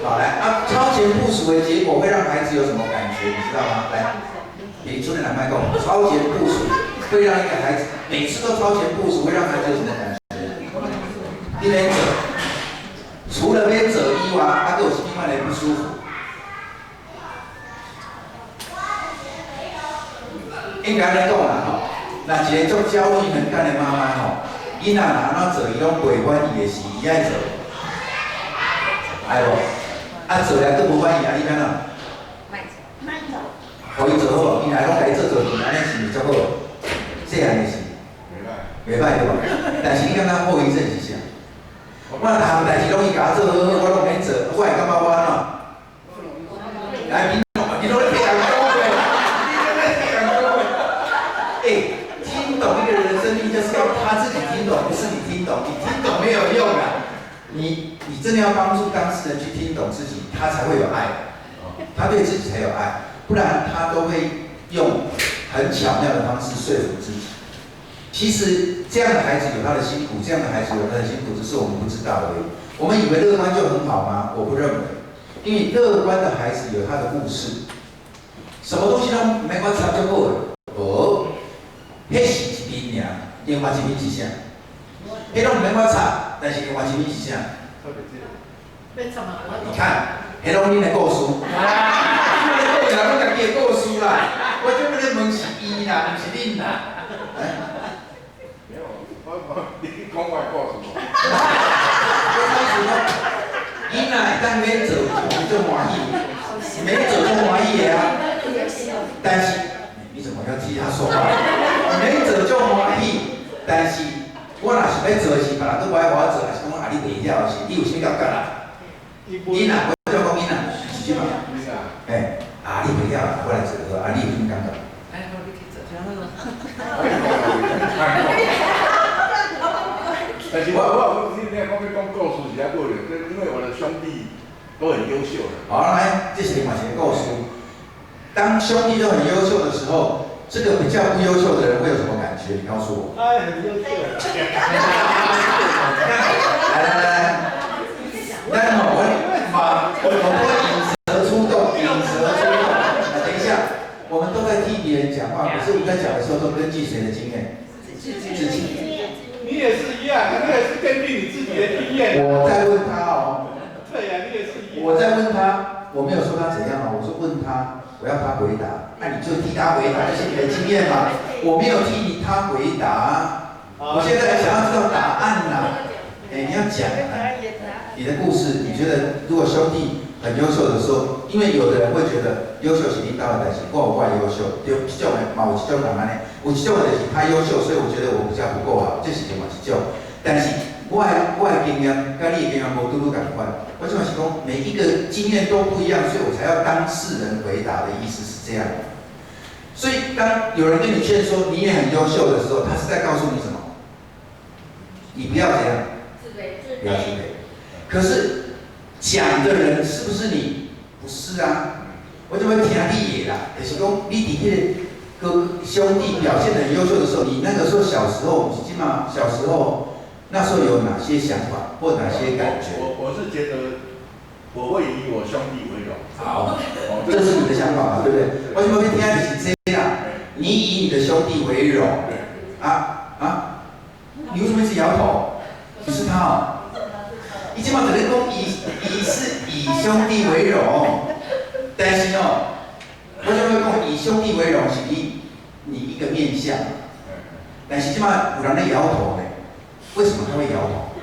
好来，超前部署的结果会让孩子有什么感觉？你知道吗？来，李春的来麦讲，超前部署。会让一个孩子每次都超前部署，会让孩子有什么感觉？你免走，除了免走以外，还有另外的不舒服。应该安尼讲啦吼，那一个足焦虑敏感的妈妈吼，囡仔若安怎做，伊拢袂满意的事，伊爱做，爱无？啊做了都无满意啊，你安怎？卖做，互伊做好无？伊若拢家己做，安尼是毋是足好？这样的事，袂歹对吧？但是你感觉后遗症是啥？我逐项代志拢伊甲我做好好，我拢免做，我会感觉我安怎？来，你拢咧听人讲话，你拢咧听人讲话。听懂一个人的生命，就是要他自己听懂，不是你听懂，你听懂没有用啊！你真的要帮助当事人去听懂自己，他才会有爱，他对自己才有爱，不然他都会用很巧妙的方式说服自己。其实这样的孩子有他的辛苦，这样的孩子有他的辛苦，只是我们不知道而已。我们以为乐观就很好吗？我不认为，因为乐观的孩子有他的故事，什么东西都没关插就好了。哦，迄是一面尔，另外一面是啥？迄拢没关插，但是另外一面是啥？你看，迄拢恁的故事。有人拢家己的故事啦，我这边咧问是伊啦，毋是恁啦。没有，你讲我故事无？我意思讲，囡仔会当免做，就欢喜，免做就欢喜的啊。但是你怎么要替他说话？免做就欢喜，但是我若想要做的是别人都不爱我做，还是讲啊你袂晓的是，你有啥感觉啦？囡仔，我就讲囡仔，是即嘛？啊，你袂晓啦，我来做好，啊，你有啥感觉？但是我有听你讲要讲故事是在过了，因为我的兄弟都很优秀的。好，来，这是另外一个故事。当兄弟都很优秀的时候，这个比较不优秀的人会有什么感觉？你告诉我。哎，很优秀。来，但是我不会引蛇出洞，引蛇出洞。等一下，我们都在替别人讲话，可是我们在讲的时候都根据谁的经验？自己。你也是一样，你也是根据你自己的经验。我在问他哦。对呀，你也是一样。我在问他，我没有说他怎样哦，我是问他，我要他回答。那你就替他回答，这是你的经验嘛？我没有替他回答。我现在想要知道答案啦。哎，你要讲啊，你的故事，你觉得如果兄弟很优秀的时候，因为有的人会觉得优秀是领导的代志，我优秀，对，这种的嘛有一种人安尼，有一种就是他优秀，所以我觉得我比较不够好，这是另外一种。但是我的经验跟你的经验无拄同款，我就是讲每一个经验都不一样，所以我才要当事人回答的意思是这样。所以当有人跟你劝说你也很优秀的时候，他是在告诉你什么？你不要这样。不要自卑。可是讲的人是不是你？不是啊，我就会听你的啦。就是讲你伫迄个兄弟表现得很优秀的时候，你那个时候小时候，起码小时候那时候有哪些想法或哪些感觉？我是觉得我会以我兄弟为荣。好，这是你的想法嘛，对不对？我怎么会听你是这样？你以你的兄弟为荣啊？你为什么一直摇头？你是他哦。你即马在咧讲以兄弟为荣，但是哦，我就会讲以兄弟为荣是你一个面向，但是即马有人在摇头呢，为什么他会摇头？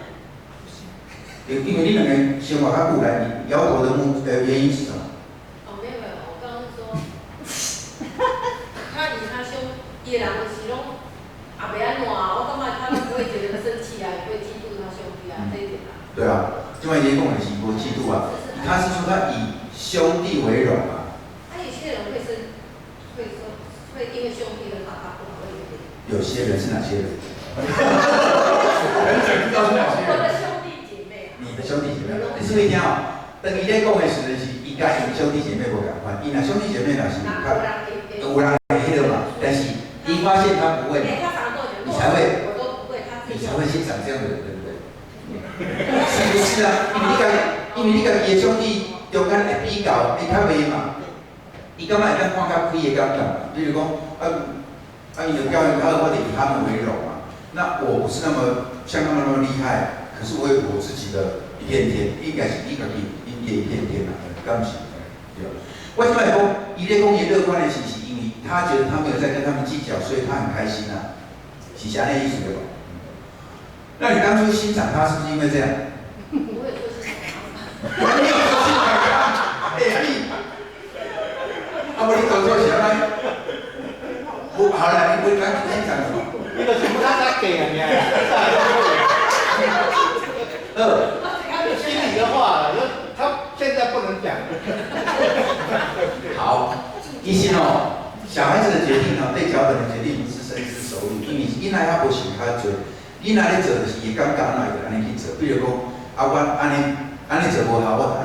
因为你两个生活较久来，你摇头的原因是什么？哦，没有，我刚刚说，他以他兄弟人的是拢也袂安怎，我感觉他都不会觉得生气啊，也不会嫉妒他兄弟啊这一点啊。对啊，另外一些跟我的是不嫉妒啊，他是说他以兄弟为荣啊。那有些人会因为兄弟的打他不好，有些人是哪些人？很想知道是哪些人。我的兄弟姐妹。你的兄弟姐妹，你是不是听哦？等伊咧讲的时阵是，伊甲伊兄弟姐妹无共款，伊若兄弟姐妹若是有人会迄个嘛，但是伊发现他不会，你才会，你才会欣赏这样的人，对不对？是不是啊？因为你家己的兄弟中间会比较，会较袂嘛。伊感觉会当看较开的感觉，比如讲，伊就教育他，我得以他们为荣嘛。那我不是那么像他们那么厉害，可是我有我自己的一片天，应该是你家己一片天啦，敢是？对。我即摆讲，伊咧讲伊乐观的是因为他觉得他没有在跟他们计较，所以他很开心啊，是安尼意思对吧？那你当初欣赏他是不是因为这样？我有做欣赏他。你有做欣赏他？哎呀你，不你搞错什么？不好了，你不该欣赏什么？你个全部他给啊你啊！心里的话，他现在不能讲。好，其实哦，小孩子的决定哦，对脚本的决定不是深思熟虑，因为囡仔还无想较多。囡仔咧做就是伊感觉哪会安尼去做，比如讲我安尼做无效，我就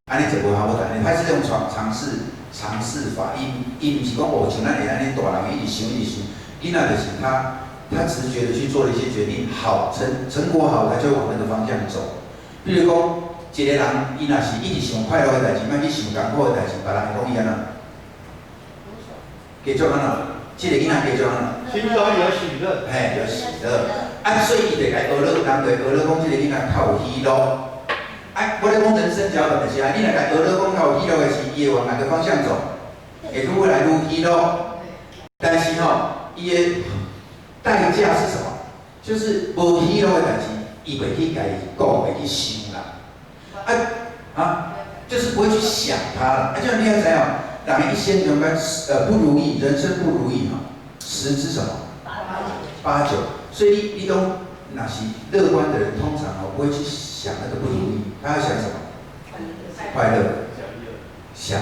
安尼做无效，我就安尼，他是用尝试法，伊唔是讲哦像咱会安尼大人一直想，囡仔就是他直觉的去做了一些决定，好成果好，他就往那个方向走。比如讲一个人伊若是一直想快乐的代志，莫去想艰苦的代志，别人会讲伊安怎？继续安怎？这个囡仔继续安怎？心中有喜乐，嘿，有喜乐。所以伊就该学乐，人就会学乐讲，这个囡仔较有喜乐。我咧讲人生脚本的时候，你若该学乐讲较有喜乐的是，伊会往哪个方向走？会愈来愈喜乐。但是伊的代价是什么？就是无喜乐的代志，伊袂去家讲，袂去想啦。就是不会去想它了。就像你要知影，人一生中间不如意，人生不如意10之什么？8、9。所以你都那些乐观的人，通常不会去想那个不如意，他要想什么？快乐。想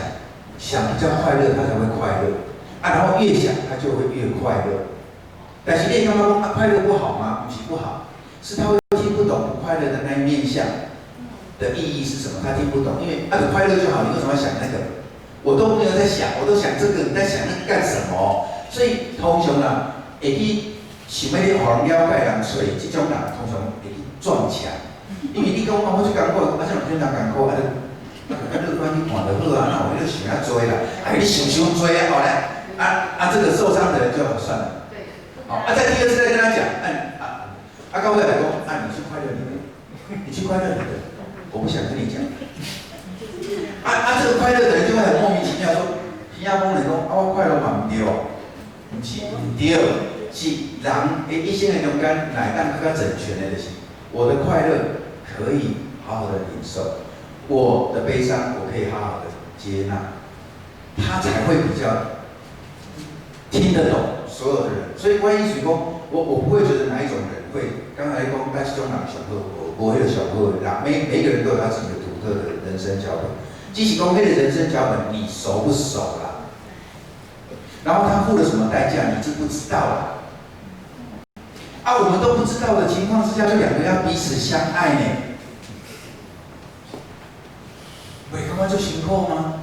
比较快乐，他才会快乐。然后越想他就会越快乐。但是你刚刚快乐不好吗？不是不好，是他会听不懂不快乐的那一面相。的意义是什么，他听不懂，因为快乐就好，你为什么要想那个？我都没有在想，我都想这个，你在想那个干什么？所以通常啦，会去想要去互人了解人，所以这种人通常会去撞墙，因为你讲我去艰苦，像有些人艰苦，乐观去看就好啊，那我就想要多啦，你想多啊，好嘞，这个受伤的人就算了。好，再第二次再跟他讲，高伟来讲，你去快乐你的，你去快乐你的，我不想跟你讲。这个快乐的人就会很莫名其妙说，耳仔讲来讲，我快乐嘛唔对，唔是唔对，是人一些人中间哪当更加整全的就是，我的快乐可以好好的领受，我的悲伤我可以好好的接纳，他才会比较听得懂所有的人。所以关于水工，我不会觉得哪一种人会，刚才讲但是中人上好，我会有上好的人，每个人都有他自己的独特的人生脚本。即使公开的人生脚本，你熟不熟啦？然后他付了什么代价，你知不知道啦？我们都不知道的情况之下，就两个要彼此相爱呢？喂，刚刚就辛苦吗？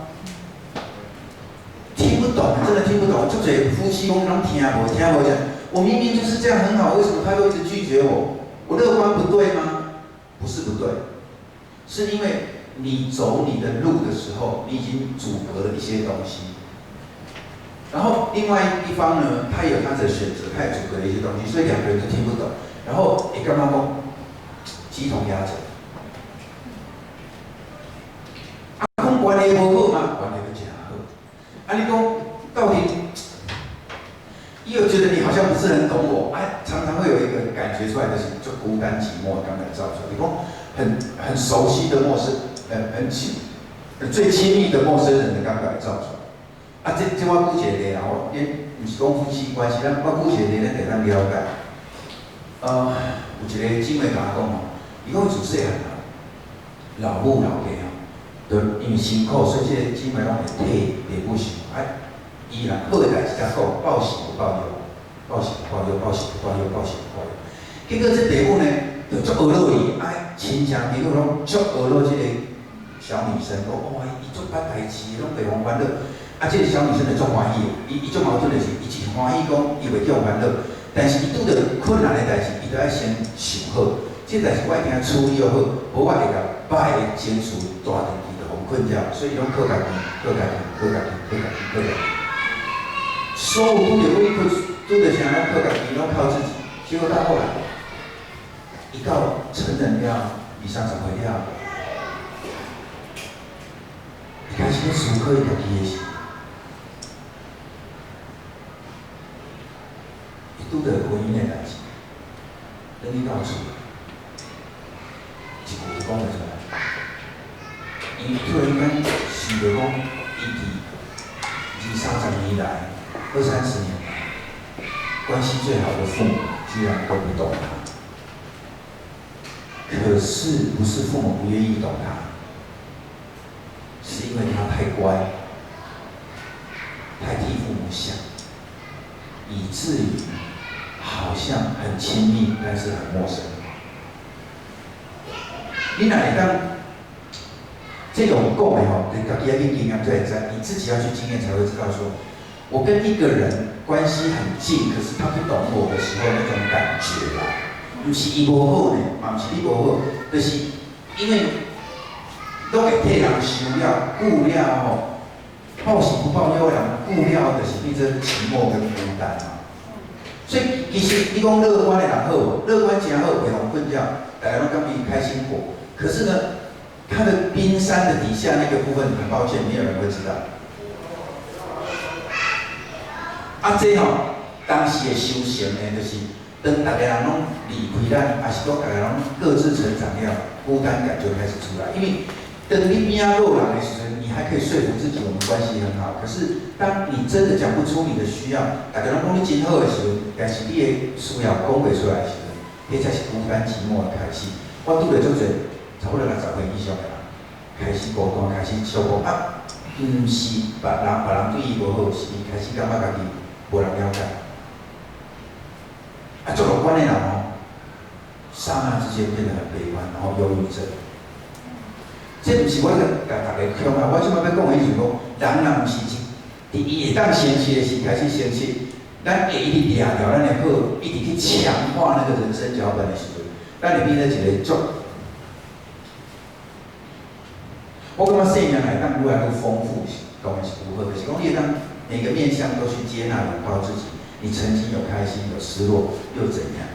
听不懂，真的听不懂。就嘴夫妻讲拢听无讲，我明明就是这样很好，为什么他又一直拒绝我？我乐观不对吗？不是不对，是因为你走你的路的时候，你已经阻隔了一些东西。然后另外一方呢，他也有他的选择，他也阻隔了一些东西，所以两个人都听不懂。然后你干嘛讲鸡同鸭讲？讲关系不好吗？关系不真好。你讲到底，又觉得你好像不是很懂我，常常会有一个感觉出来的是，就孤单寂寞刚才造出来。你讲很熟悉的陌生。最亲密的陌生人的感觉造出来。这我姑且咧，我不是讲夫妻关系，我姑且咧，咱得咱了解。有一个姊妹甲我讲伊讲自细汉老母老爸就因为辛苦，所以这个姊妹拢会替爸母想，伊人好的代志才讲，报喜不报忧，报喜不报忧，报喜不报忧，报喜不报忧。结果这爸母呢，就足学落伊，亲情朋友拢足学落这个。小女生讲，伊做捌代志，拢袂互烦恼。这个小女生就足欢喜，伊足矛盾的是，伊真欢喜讲，伊袂叫烦恼，但是伊拄着困难的代志，伊就要先想好。这代志我一定要处理好，无我会甲歹的情绪大电伊就互困扰，所以拢靠家己，靠家己，靠家己，靠家己，靠家己。所有拄着委屈，拄着啥，拢靠家己，拢靠自己。结果到后来，伊到成人了，20-30岁了。开始要思考伊家己的事，伊拄着婚姻的代志，等伊到厝，一句就讲袂出来。伊突然间想着讲，伊20-30年来，20-30年来，关系最好的父母居然都不懂他。可是不是父母不愿意懂他？是因为他太乖，太替父母想，以至于好像很亲密，但是很陌生。你哪会当这种讲的吼，你自己要去经验才会知，你自己要去经验才会知道说，我跟一个人关系很近，可是他不懂我的时候那种感觉啦，不是伊无好呢，嘛不是你无好，就是因为。都会替人想了、顾了吼，报喜不报忧，人顾了就是变成寂寞跟孤单嘛。所以其实你讲乐观的人好，乐观真好，袂互困扰，大家拢感觉开心果。可是呢，他的冰山的底下那个部分，很抱歉，没有人会知道。这当时的修行呢，就是当大家人拢离开咱，还是讲大家拢各自成长了，孤单感就开始出来，因为。等你边啊肉人的时候，你还可以说服自己我们关系很好。可是当你真的讲不出你的需要，大家拢讲你真好的时候，但是你的需要讲袂出来的时候，那才是孤单寂寞的开始。我拄着足侪差不多60岁以上的人，开始孤单，开始想讲唔是别人对伊无好，是伊开始感觉家己无人了解。做乐观的人刹那之间变得很悲观，然后忧郁症。这毋是我甲大家强啊，我即摆要讲的意思讲，人若毋是伫伊会当生气的时开始生气，咱会一直掠着咱的好，一直去强化那个人生脚本的时阵，咱会变成一个足。我感觉生命来当愈来愈丰富，当然是如何，就是讲你当每个面向都去接纳、拥抱自己。你曾经有开心，有失落，又怎样？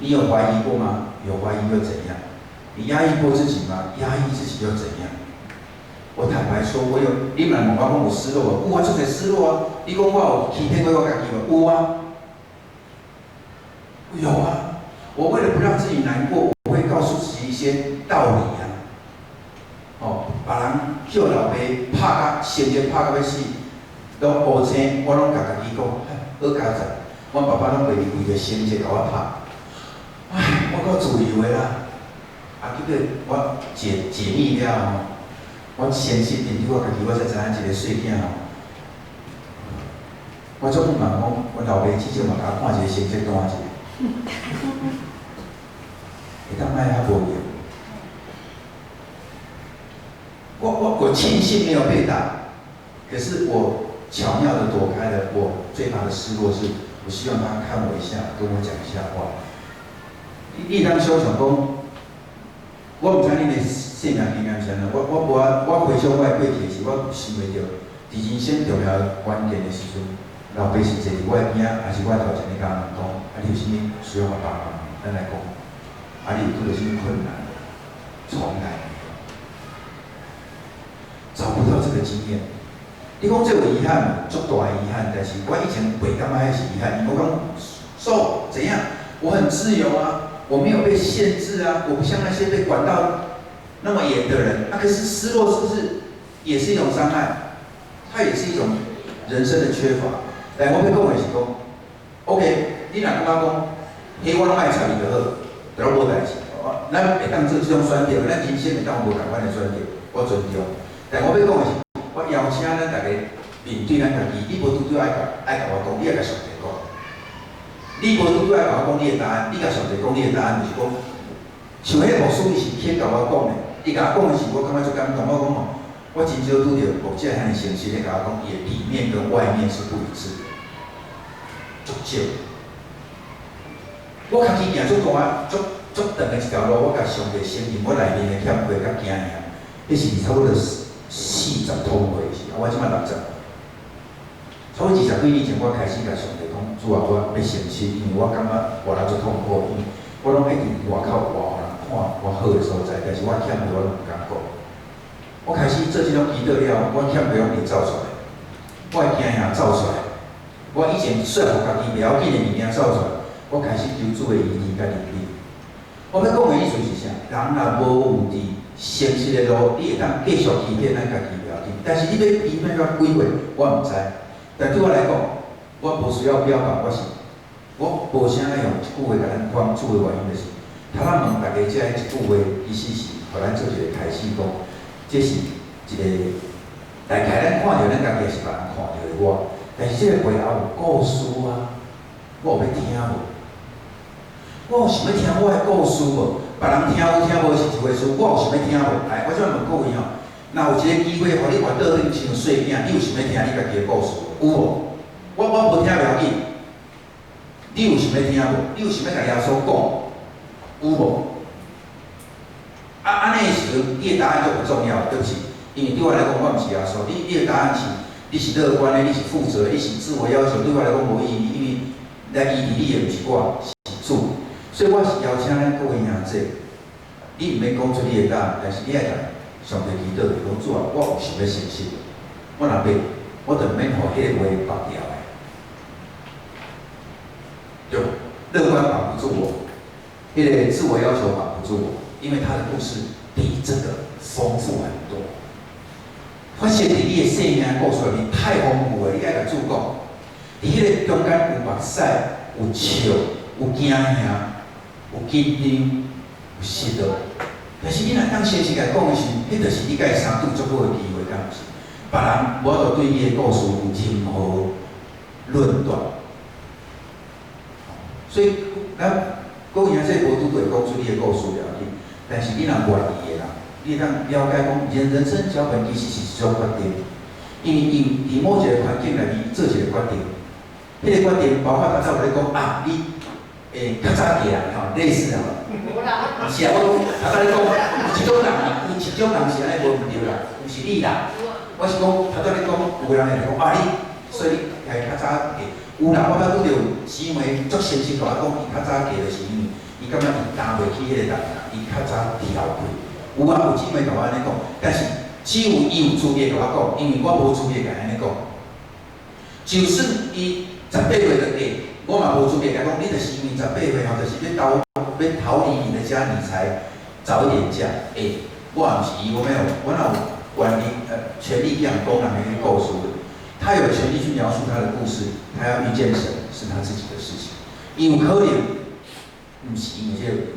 你有怀疑过吗？有怀疑又怎样？你压抑过自己吗？压抑自己又怎样？我坦白说，你若问我讲有失落无？有啊，足侪失落啊！你讲我有欺骗过我家己无？有啊，有啊。我为了不让自己难过，我会告诉自己一些道理啊。哦，别人叫老爸拍甲心情拍甲要死，拢乌青，我拢甲家己讲，好佳哉，阮爸爸拢为着心情甲我拍。唉，我够自由的啦。啊，结果我解密了吼，我先信认我家己，我才知影一个细囝吼。我做不忙讲，我老爸至少嘛甲我看一个成绩单一下，会当卖较无用。我庆幸没有被打，可是我巧妙的躲开了我最大的失落是，我希望他看我一下，跟我讲一下话。你当小想讲，我唔知你的生命经验是安怎，我回想我的过去时，我想袂到，伫人生重要关键的时阵，老爸是坐伫我的边仔，还是我头前咧甲人讲，啊你有啥物需要我帮忙，咱来讲，啊你有遇到啥物困难，从来没有，找不到这个经验。你讲这有遗憾，足大的遗憾，但是我以前袂感觉迄是遗憾，我讲怎样，我很自由啊。我没有被限制啊，我不像那些被管到那么严的人。可是失落是不是也是一种伤害？它也是一种人生的缺乏。来，我要讲的是讲 ，OK， 你若感觉讲，嘿，我拢爱插你就好，就拢无代志。咱会当做这种选择，咱人生会当无共款的选择，我尊重。但我要讲的是，我邀请咱大家面对咱家己，你无拄着爱甲我讲，你爱甲上帝讲。你无拄拄爱甲我讲你的答案，你甲上帝讲你的答案，就是讲，像迄个牧师伊是肯甲我讲的，伊甲我讲的是我感觉足感动。我讲吼，我真少拄着牧者遐尼诚实咧甲我讲，伊的里面跟外面是不一致的，足少。我家己行足大足长的一条路，我甲上帝承认我内面的欠缺甲惊吓，迄是差不多40通过时，我即摆60。差不多20几年前，我开始甲上帝讲，主啊，我要诚实，因为我感觉活人足痛苦，因为我拢爱伫外口互人看我好的所在，但是我欠的我拢唔敢讲。我开始做这种祈祷了，我欠的拢会走出来，我的惊吓走出来。我以前说服家己袂要紧的物件走出来，我开始求主的意义甲能力。我要讲的意思是啥？人若无有伫诚实的路，你会当继续欺骗咱家己袂要紧，但是你要欺骗到几岁，我唔知。但对我来讲，我无需要表达，我无啥爱用一句话甲咱帮助的原因，就是头仔问大家这一句话，其实是互咱做一个开始讲，这是一个大概咱看到咱家己是别人看到的我，但是这个背后有故事啊，我有要听无？我有想要听我的故事无？别人听有听无是一回事，我有想要听无？来，我即摆问各位吼。若有一个机会，互你活倒顶像细囝，你有想要听你家己的故事无？有无？我无听袂要紧。你有想要听无？你有想要甲耶稣讲？有无？安尼的时阵，你的答案就不重要，对不起。因为对我来讲，我毋是耶稣。你的答案是，你是乐观的，你是负责的，你是自我要求，对我来讲无意义，因为来依你的毋是我，是主。所以我是邀请咱各位兄弟，你毋免讲出你的答案，但是你爱甲上帝祈祷，讲主啊，我有想要诚实，我若要，我就免互迄个话绑掉的。对，乐观绑不住我，迄个自我要求绑不住我，因为他的故事比这个丰富很多。发现你的生命故事里太丰富了，你爱甲主讲，伫迄个中间有目屎，有笑，有惊吓，有紧张，有失落。但是你若当诚实来讲的时，迄就是你甲伊相处足好的机会，敢毋是？别人无法度对你的故事有任何论断。所以咱讲兄弟无拄对讲出你的故事了紧，但是你若愿意的啦，你当了解讲，人生脚本其实是一种决定，因为伊伫某一个环境内面做一个决定，迄、个决定包括刚才我咧讲啊，你较早起来吼，类似啊，是啊，我头仔咧讲，有一种人是安尼无毋对啦，毋是你啦，我是讲头仔咧讲，有个人会讲啊你，所以你系较早起，有啦，我捌拄着行为足先生甲我讲，伊较早起就是因为伊感觉伊担袂起迄个人啦，伊较早提后开。有啊，有姊妹甲我安尼讲，但是只有伊有资格甲我讲，因为我无资格甲安尼讲。就算伊18岁就下，我嘛无资格甲讲，你就是因为18岁后，就是要逃离你的家，你才早一点嫁。我也毋是伊，我哪有权利讲讲人的故事的？他有权利去描述他的故事，他要遇见神是他自己的事情。有可能，毋是因为这个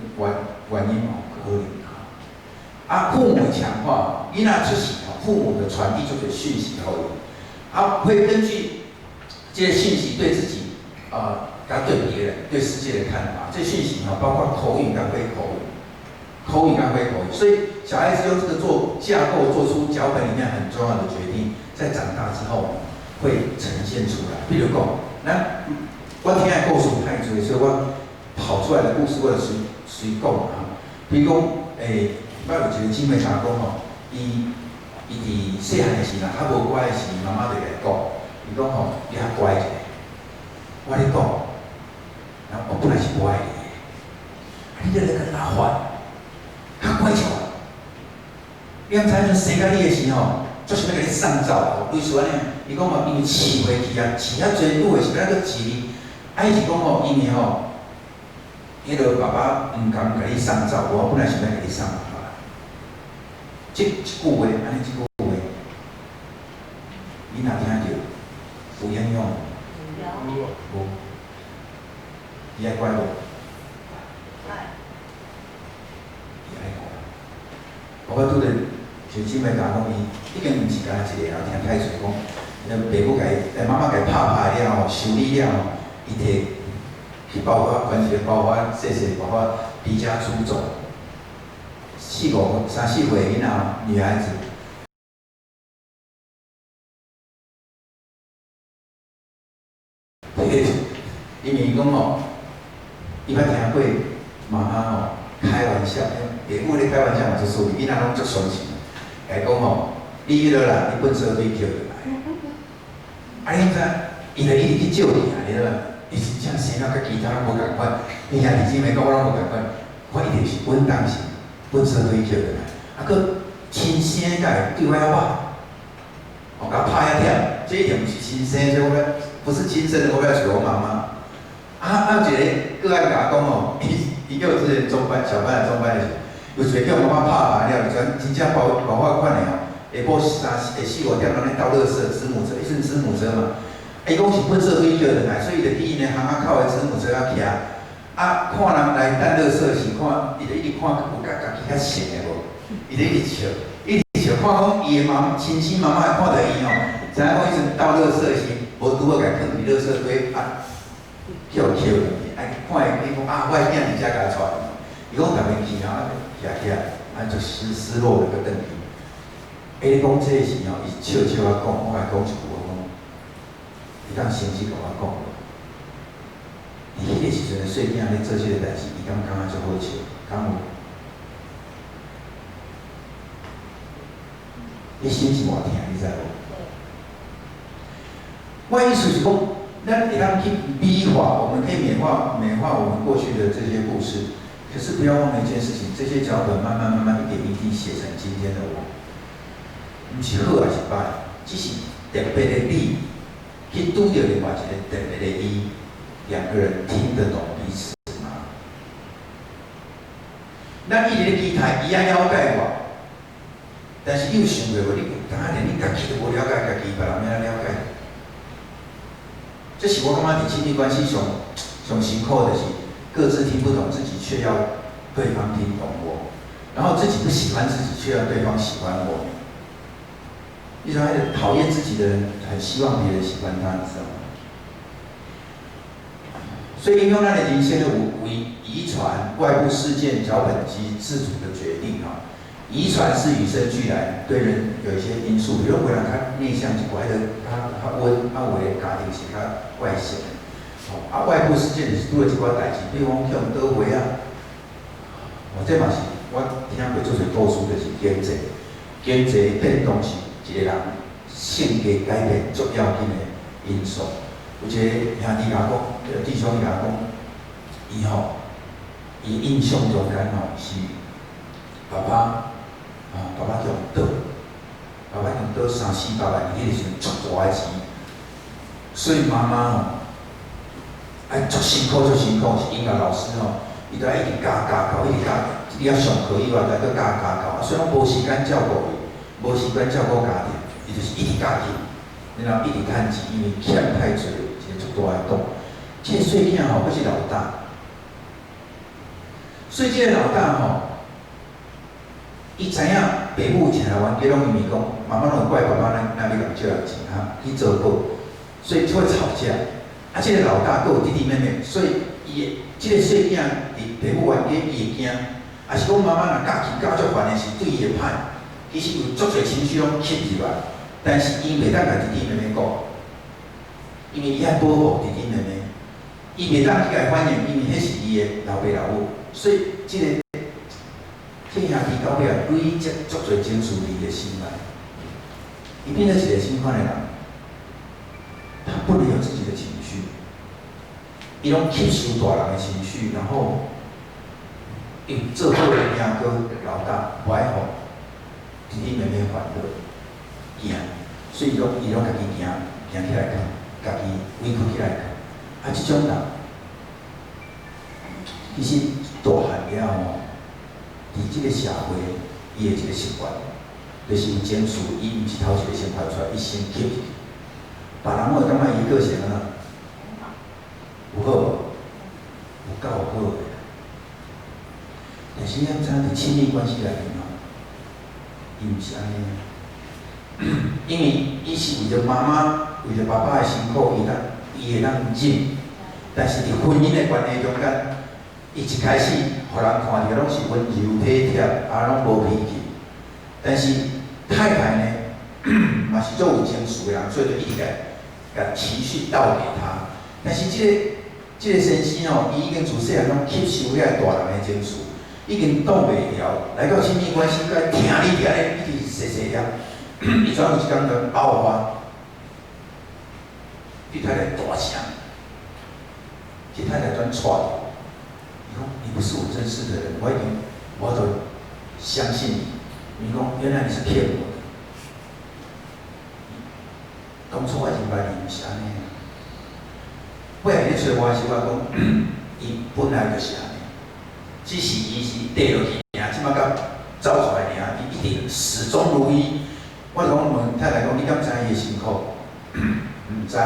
原因哦，可能。啊，父母强化，囡仔出世吼，父母的传递就是讯息后伊，会根据这些讯息对自己跟对别人、对世界的看法，这讯息包括口语跟非口语跟非口语，所以小孩子用这个做架构，做出脚本里面很重要的决定，在长大之后会呈现出来。比如讲，我听的故事太多，所以我跑出来的故事我就随讲啊，比如讲捌有一个姊妹甲我讲吼，伊伫细汉的时阵，较无乖的时，妈妈就来讲，伊讲吼，你较乖一个。我咧讲，我本来是乖的，你这个跟他反，较乖一点。你毋知阵生到你的时候，做啥物甲你送走吼？类似安尼，伊讲吼，因为饲回去啊，饲遐侪愈的是要搁饲你，伊是讲吼，因为吼，迄个爸爸毋甘甲你送走，我本来是要甲你送。这一句话，安尼一句话，你若听着有影响？无。伊爱乖无？爱。伊爱乖。我拄着就姊妹甲我讲，伊已经毋是干一个啊，听太侪讲，爸母甲妈妈甲拍了后，修理了后，伊摕去包括关一个包袱，细包括离家出走。3、4岁囡仔女孩子，因为伊讲吼，伊捌听过妈妈吼开玩笑，父母咧开玩笑嘛，就属于囡仔拢足相信，甲伊讲吼，你迄落啦，你粪扫堆捡落来，你知？伊就一直去借你啊，你知道？伊真正生到甲其他人无共款，伊兄弟姊妹甲我拢无共款，我一定是稳当型。粪扫堆捡落来，佮亲生甲对我遐歹，甲拍遐忝，这一定毋是亲生，所以我不是亲生的，我要娶我妈妈。有一个个案甲我讲吼，伊幼稚园中班、小班的中班的时候，有一个叫妈妈拍了，真正包括款的吼，下晡4、5点拢咧倒垃圾，子母车，伊是子母车嘛，伊讲是粪扫堆捡落来，所以就伫因的巷仔口的子母车遐徛。看人来等垃圾时，看伊就一直看有家己较像的无，伊就一直笑，看讲伊的亲生妈妈看到伊吼，知影讲迄阵倒垃圾时，无拄好甲放伫垃圾堆叫，看伊讲我的囝伫遮甲带，伊讲逐面去徛起来，就失落了个转去。你讲这时吼，伊笑啊讲，我来讲一句，我讲，伊当先去甲我讲。伊迄个时阵的细囝咧做这个代志，伊感觉足好笑，敢有？你心是偌疼，你知无？我意思是讲，咱会当去美化，我们可以美化我们过去的这些故事，可是不要忘了一件事情，这些脚本慢慢一点一滴写成今天的我，毋是好还是歹，只是特别的你去拄着另外一个特别的伊。两个人听得懂彼此吗？咱一直咧期待伊啊了解我，但是你有想过无？你当然连你家己都无了解家己，别人要了解。这是我感觉伫亲密关系上辛苦的是，各自听不懂自己，却要对方听懂我，然后自己不喜欢自己，却要对方喜欢我。你知道，讨厌自己的人很希望别人喜欢他，你知道吗？所以影响咱的人生的为遗传、外部事件、脚本及自主的决定遗传是与生俱来，对人有一些因素，比如有人较内向一寡，较温，有的家庭是较外向的。外部事件是拄了一寡代志，比如讲向倒位啊，这嘛是我听过做侪故事，就是经济变动是一个人性格改变足要紧的因素。有一个兄弟甲我讲，弟兄甲我讲，伊印象中间是爸爸用倒，爸爸用倒3、400万，迄个时阵足大个钱，所以妈妈足辛苦，是音乐老师伊都一直教，一直教，你要上课以外，再搁教，所以讲无时间照顾伊，无时间照顾家庭，伊就是一直教去，然后一直趁钱，因为欠太侪，一个足大个洞。这个细囝佫是老大，所以这个老大伊知影爸母请来冤家，拢因为讲妈妈拢怪爸爸哪要共借人钱去做保，所以就会吵架。这个老大佫有弟弟妹妹，所以伊这个细囝伫爸母冤家，伊会惊。也是讲妈妈若教足烦的时，对伊会歹。其实有足侪情绪拢吸入来，但是伊袂当甲弟弟妹妹讲，因为伊爱保护弟弟妹妹，伊袂当去甲反映，因为迄是伊的老爸老母，所以这个兄弟到尾累积足侪情绪伫伊的心内，伊变成一个什么款的人？他不能有自己的情绪，伊拢吸收大人的情绪，然后用做好的兄哥老大不爱互弟弟妹妹烦恼，惊，所以伊拢家己行起来看，家己委屈起来看，这种人其实大汉了后，伫这个社会，伊的一个习惯，就是有情绪，伊毋是头一个先发出来，伊先吸进去。别人会感觉伊个性啊，有好无？有够好的。但是咱知影伫亲密关系内面伊毋是安尼，因为伊是为着妈妈、为着爸爸的辛苦，伊会当忍。但是伫婚姻的关系中间，伊一开始，互人看着拢是温柔体贴，拢无脾气。但是太太呢，嘛是做有情绪的人，所以就一直甲情绪倒给他。但是这个先生伊已经自细汉拢吸收遐大人的情绪，已经挡袂牢。来到亲密关系，甲听你咧，一直细了，伊转有一天就爆发，对太太大声，这太太转踹伊讲你不是我认识的人，我都相信你。你讲原来你是骗我的，当初我已经捌你毋是安尼。尾下咧找我时，我讲伊本来就是安尼，只是伊是跌落去尔，即摆甲走出来尔，伊一定始终如一。我就讲问太太讲，你敢知伊的辛苦？毋知。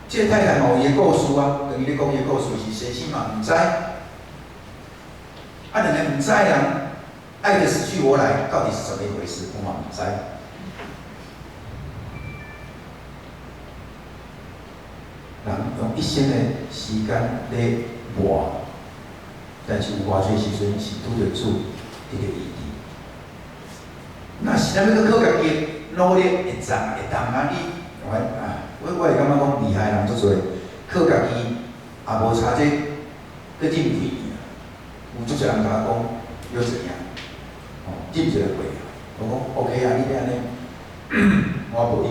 这个太太有伊的故事啊，等于咧讲伊的故事是先生嘛毋知。两个毋知人，爱的死去活来，到底是怎么一回事？我嘛毋知。人用一生的时间咧活，但是有偌侪时阵是拄着主迄个意义。那是咱要去靠家己努力会当啊！我会感觉讲厉害人足多，靠家己也无差这搁进退去啊。有足侪人甲我讲要怎样，进一个会啊。我讲 OK 啊，你安尼，我无意。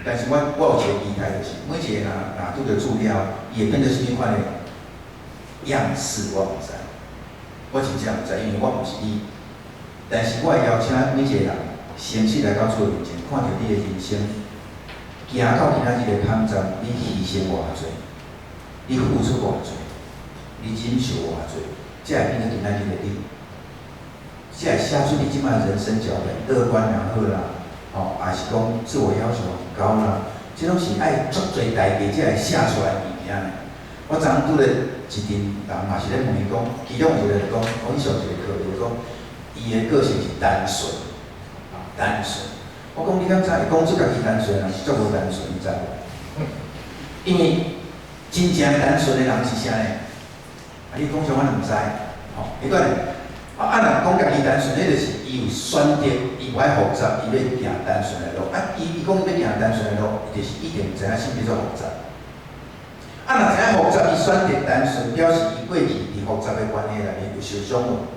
但是我有一个期待，就是每一个人拄着主了，伊会变做什么款的样式，我毋知。我真正毋知，因为我毋是伊。但是我会邀请每一个人，先去来到主面前，看到你的人生，行到今仔日的坎站，你牺牲偌济，你付出偌济，你忍受偌济，才会变成今仔日的你。才会写出你即摆人生脚本，乐观良好啦。也是讲自我要求很高啦，这拢是爱足侪代价才会写出来物件的。我昨拄咧一阵人嘛是咧问伊讲，其中有一个人讲，伊上一个课就是讲，伊的个性是单纯，单纯。我讲你敢知？伊讲出家己单纯人是足无单纯，你知无？因为真正单纯的人是啥呢？你讲上我毋知，伊讲啊，若讲家己单纯，迄就是伊有选择，伊不爱复杂，伊要行单纯的路。啊，伊讲要行单纯的路，就是一定知影什么叫做复杂。啊，若知影复杂，伊选择单纯，表示伊过去伫复杂的关系内面有受伤无？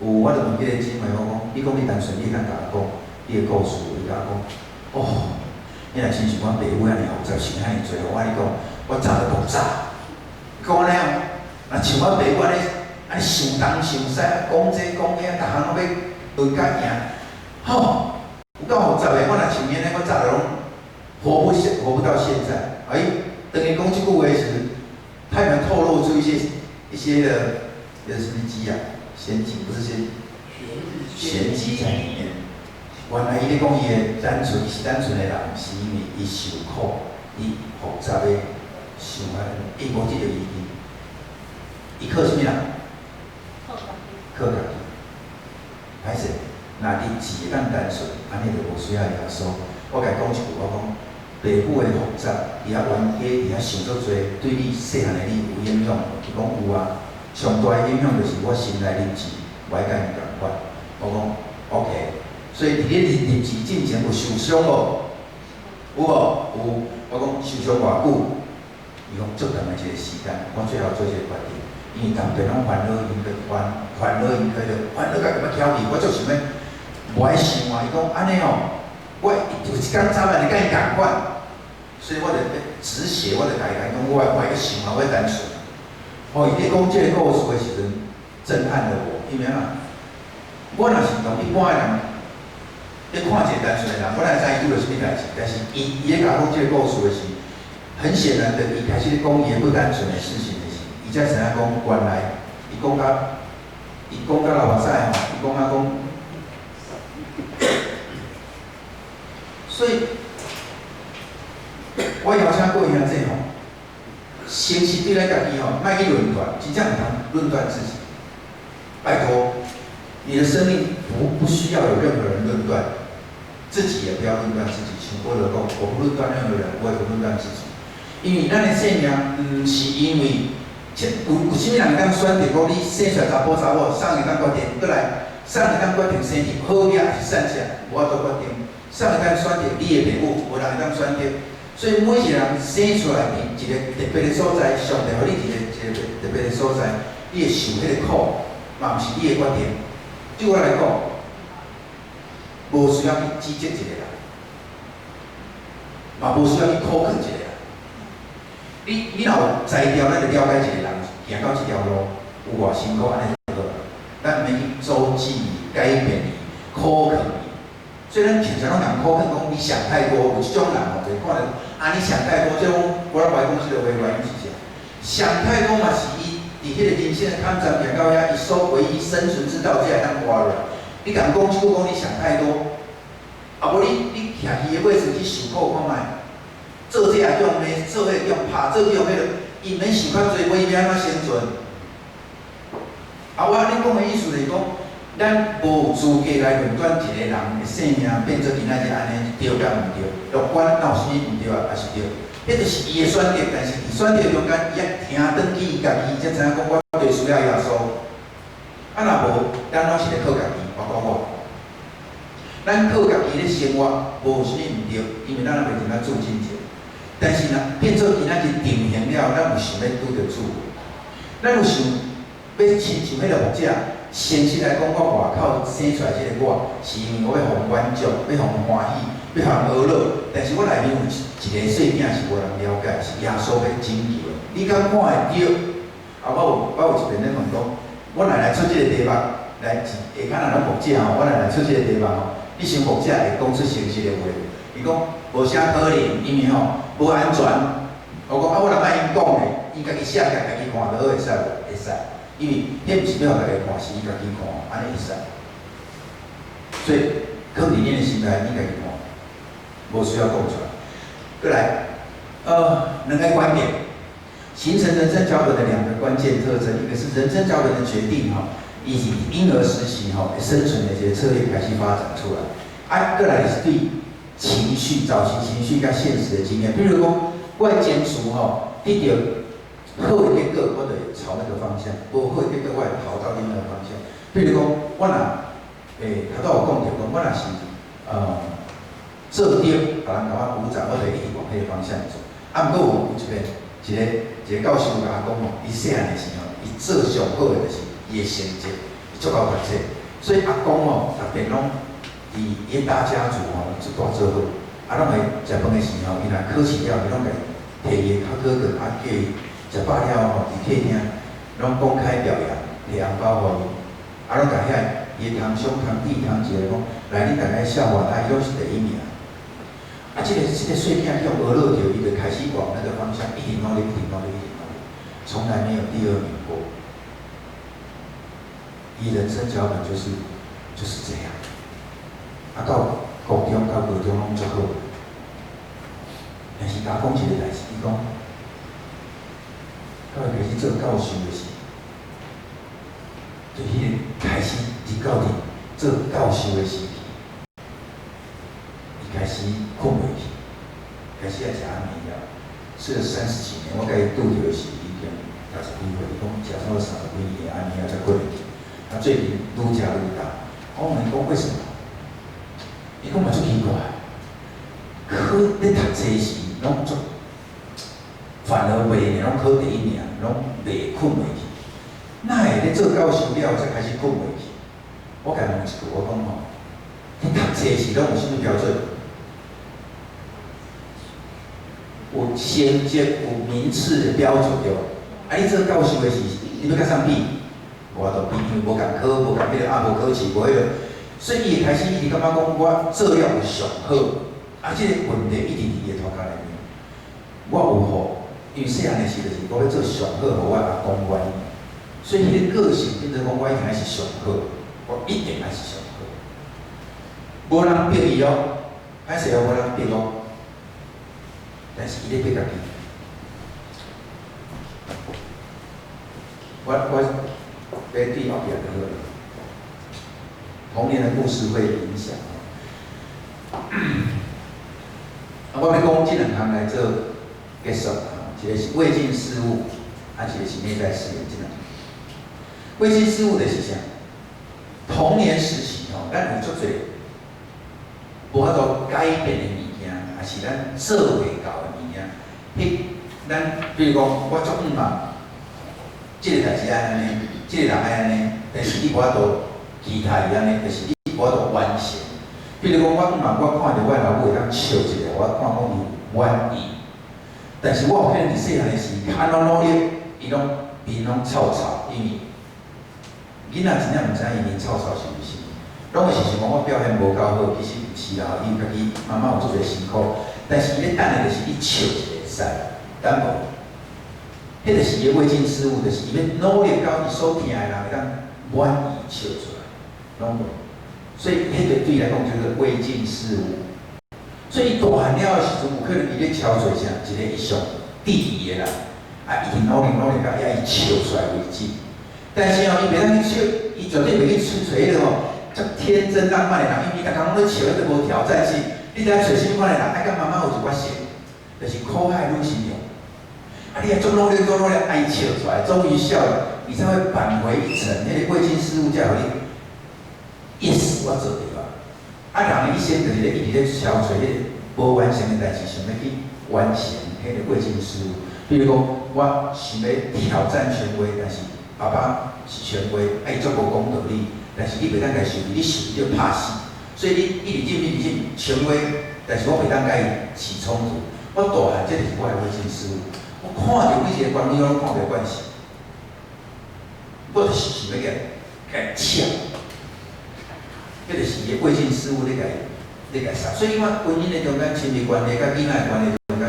有，我就问迄个姊妹，我讲，你讲你单纯，你敢甲我讲你的故事？伊甲我讲，哦，你若亲像阮爸母安尼复杂，想遐尼多，我甲你讲，我早就复杂。讲安尼哦，若像我爸母安尼。安尼想东想西，讲这讲遐，逐项拢要论甲赢，吼，有够复杂的。我若像安尼，我早就拢活不到现在。等于讲这句话时，他有没有透露出一些的什么机啊？玄机不是玄机在里面。原来伊咧讲伊的单纯，是单纯的人，是因为伊受苦，伊复杂的想法，伊无这个意义。伊靠什么人？靠家己，歹势。若你自当单纯，安尼就无需要耶稣。我甲伊讲一句，我讲爸母的复杂，伊遐冤家，伊遐想足多，对你细汉的你有影响。伊讲有啊，上大的影响就是我心内日子，我爱甲伊共款。我讲 OK， 所以伫咧日子进前有受伤无？有无？有。我讲受伤偌久？伊讲足长的一个时间，我最后做一个决定。因为当地拢烦恼因个烦恼因个着烦恼甲咁样挑剔，我就想要无爱想啊。伊讲安尼哦，我有一天早晚就甲伊共款，所以我就止血，我就甲伊讲，我爱个想啊，我单纯。哦，伊咧讲这个故事的时阵，震撼了我，因为啊，我若是同一般的人，咧看一个单纯的人，我哪会知伊拄着什么代志？但是伊咧甲我讲这个故事的时，很显然的，伊开始咧讲伊不单纯的事情。才知影讲，原来伊讲到老目屎吼，伊讲所以，我邀请各位兄弟吼，先是对咱家己吼，莫去论断，真正唔通论断自己。拜托，你的生命不需要有任何人论断，自己也不要论断自己。像我就讲，我不论断任何人，我也不论断自己，因为咱的生命唔是因为。有啥物人当选择讲你生出来查甫查某，上一当决定，倒来上一当决定生日好命还是善事，无法度决定。上一当选择你的父母，无人会当选择。所以每一个人生出来伫一个特别的所在，上帝互你一个特别的所在，你会受迄个苦，嘛毋是你的决定。对我来讲，无需要去指责一个人，嘛无需要去苛刻一个人。你若有才调，咱就了解一个人行到这条路有偌辛苦，安尼就好。咱毋免去周济伊、改变伊、苛刻伊。虽然平常拢人苛刻讲你想太多，有这种人吼，就看着啊你想太多，这种我来讲这个原因是啥？想太多嘛是伊伫迄个人生的坎站行到遐，伊所唯一生存之道，才会当活落来。你共讲一句讲你想太多，啊无你徛伊的位置去受苦看卖。做这也用咩？做迄用拍，做用迄个，伊免想较侪，为要安怎生存？啊，我恁讲的意思就是讲，咱无资格来论断一个人的生命变做今仔日安尼对甲毋对，乐观哪有啥物毋对啊？还是对？迄就是伊的选择，但是伊选择中间，伊也听转去伊家己，才知影讲我最需要耶稣。啊，若无，咱拢是咧靠家己，包括我。咱靠家己咧生活，无啥物毋对，因为咱也袂怎啊做真正。但是呢，变做今仔日定型了，咱有想要拄着主，咱有想要亲像迄个牧者，先实来讲，我外口生出来即个我，是因为我要互满足，要互欢喜，要互娱乐。但是我内面有一个细囝是无人了解，是耶稣要拯救的。你敢看会着？啊，我有一遍咧问讲，我来出即个题目，来下骹若拢牧者吼，我来出即个题目吼，你想牧者会讲出诚实的话？伊讲无啥可能，因为吼无安全。我讲啊，我若莫因讲咧，伊家己写起来，家己看就好，会使无？会使。因为迄毋是要互大家看，是伊家己看，安尼会使。所以放伫恁的心内，你家己看，无需要讲出来。过来，两个观点，形成人生脚本的两个关键特征，一个是人生脚本的决定哈，以及婴儿时期哈生存的一些策略开始发展出来。啊，过来是对。情绪、早期情绪甲现实的经验，比如讲，我的坚持吼，得到好的结果，我就朝那个方向；无好的结果，我会跑到另外一个方向。比如讲，我若头拄有讲着讲，我若是做对，别人甲我鼓掌，我就一直往迄个方向做。啊，毋过有一个教授甲我讲吼，伊细汉的时候，伊做上好的就是伊的成绩，伊足够读册，所以阿公吼，逐遍拢伊大家族吼一大做伙，啊，拢会食饭的时候，伊若考试了，伊拢会摕伊的考卷，啊叫伊食饱了吼，伫客厅拢公开表扬，摕红包互伊，啊，拢甲遐伊的堂兄堂弟堂姐讲，来，你大家笑话他，伊拢是第一名。啊，这个细囝用俄勒条，伊就开始往那个方向，一直努力，一直努力，一直努力，从来没有第二名过。伊人生脚本就是这样。啊，到高中到高中拢足好，但是甲我讲一个代志，伊讲，到开始做教授的时，就迄个开始至到伫做教授的时期。开始困袂去，开始要食安眠药，吃了30几年。我甲伊拄着的是已经60几岁，伊讲食超过30几年安眠药才困袂去。他最近愈食愈大。我问伊讲为什么？伊讲嘛足奇怪，考咧读册时拢足，反而袂呢，拢考第一名，拢袂困袂去。哪会咧做教授了才开始困袂去？我甲伊问一句，我讲吼，你读册时拢有啥物标准？有成绩、有名次的标准对吧？啊，你做教授的时，你要甲啥比？我都比，因为无共考，无共迄个无考试，无迄个，所以伊会开始一直感觉讲我做了有上好，啊，这个问题一直伫伊的头壳内面。我有好，因为细汉的时就是我要做上好，互我阿公愿意，所以迄个个性变成讲我一定爱是上好，我一定爱是上好。无人逼伊哦，歹势哦，无人逼哦。但是伊咧逼家己，我要对后边那个童年的故事会影响。我要讲这两项来做结束，一个是未尽事物，啊，一个是内在试验。这两项未尽事物就是啥？童年时期吼，咱有足侪无法度改变的物件，也是咱做袂到的物件。咱比如讲，我足毋茫，即个代志爱安尼，即个人爱安尼，但是你无法度期待伊安尼，就是你无法度完成。比如讲，我毋茫，我看着我老母会当笑一下，我看讲伊愿意，但是我有可能伫细汉的时，安怎努力，伊拢面拢臭臭，因为囡仔真正毋知伊面臭臭是毋是。拢会是想讲我表现无够好，其实毋是啦，伊家己妈妈有做侪辛苦，但是伊咧等的就是你笑一下会使，等无，迄就是伊未尽事物，就是伊要努力到伊所疼的人会当满意笑出来，拢无。所以迄个对伊来讲就是未尽事物。所以伊大汉了的时阵，有可能伊咧超做啥一个伊上第一的人，啊，一直努力到遐伊笑出来为止。但是哦，伊袂当去笑，伊绝对袂去找迄个吼。足天真浪漫的人，因为逐工拢咧笑，迄都无挑战性。你知影找什么款的人？爱甲妈妈有一寡性，就是可爱女形容。啊，你也足努力，爱笑出来，终于笑了，你才会扳回一城。迄个未尽事物才互你，yes， 我做对了。啊，人一生就是咧一直咧消除迄个无完成的代志，想要去完成迄个未尽事物。比如讲，我想要挑战权威，但是爸爸是权威，伊足无公道理。但是你袂当家受理，你受理就怕死，所以你一直进，权威，但是我袂当甲伊起冲突。我大汉，这就是我的未尽事物。我看到每一个关系，我拢看袂惯势，我就是想要甲伊抢，这就是伊的未尽事物，你甲杀。所以我婚姻的中间、亲密关系、甲囡仔的关系中间，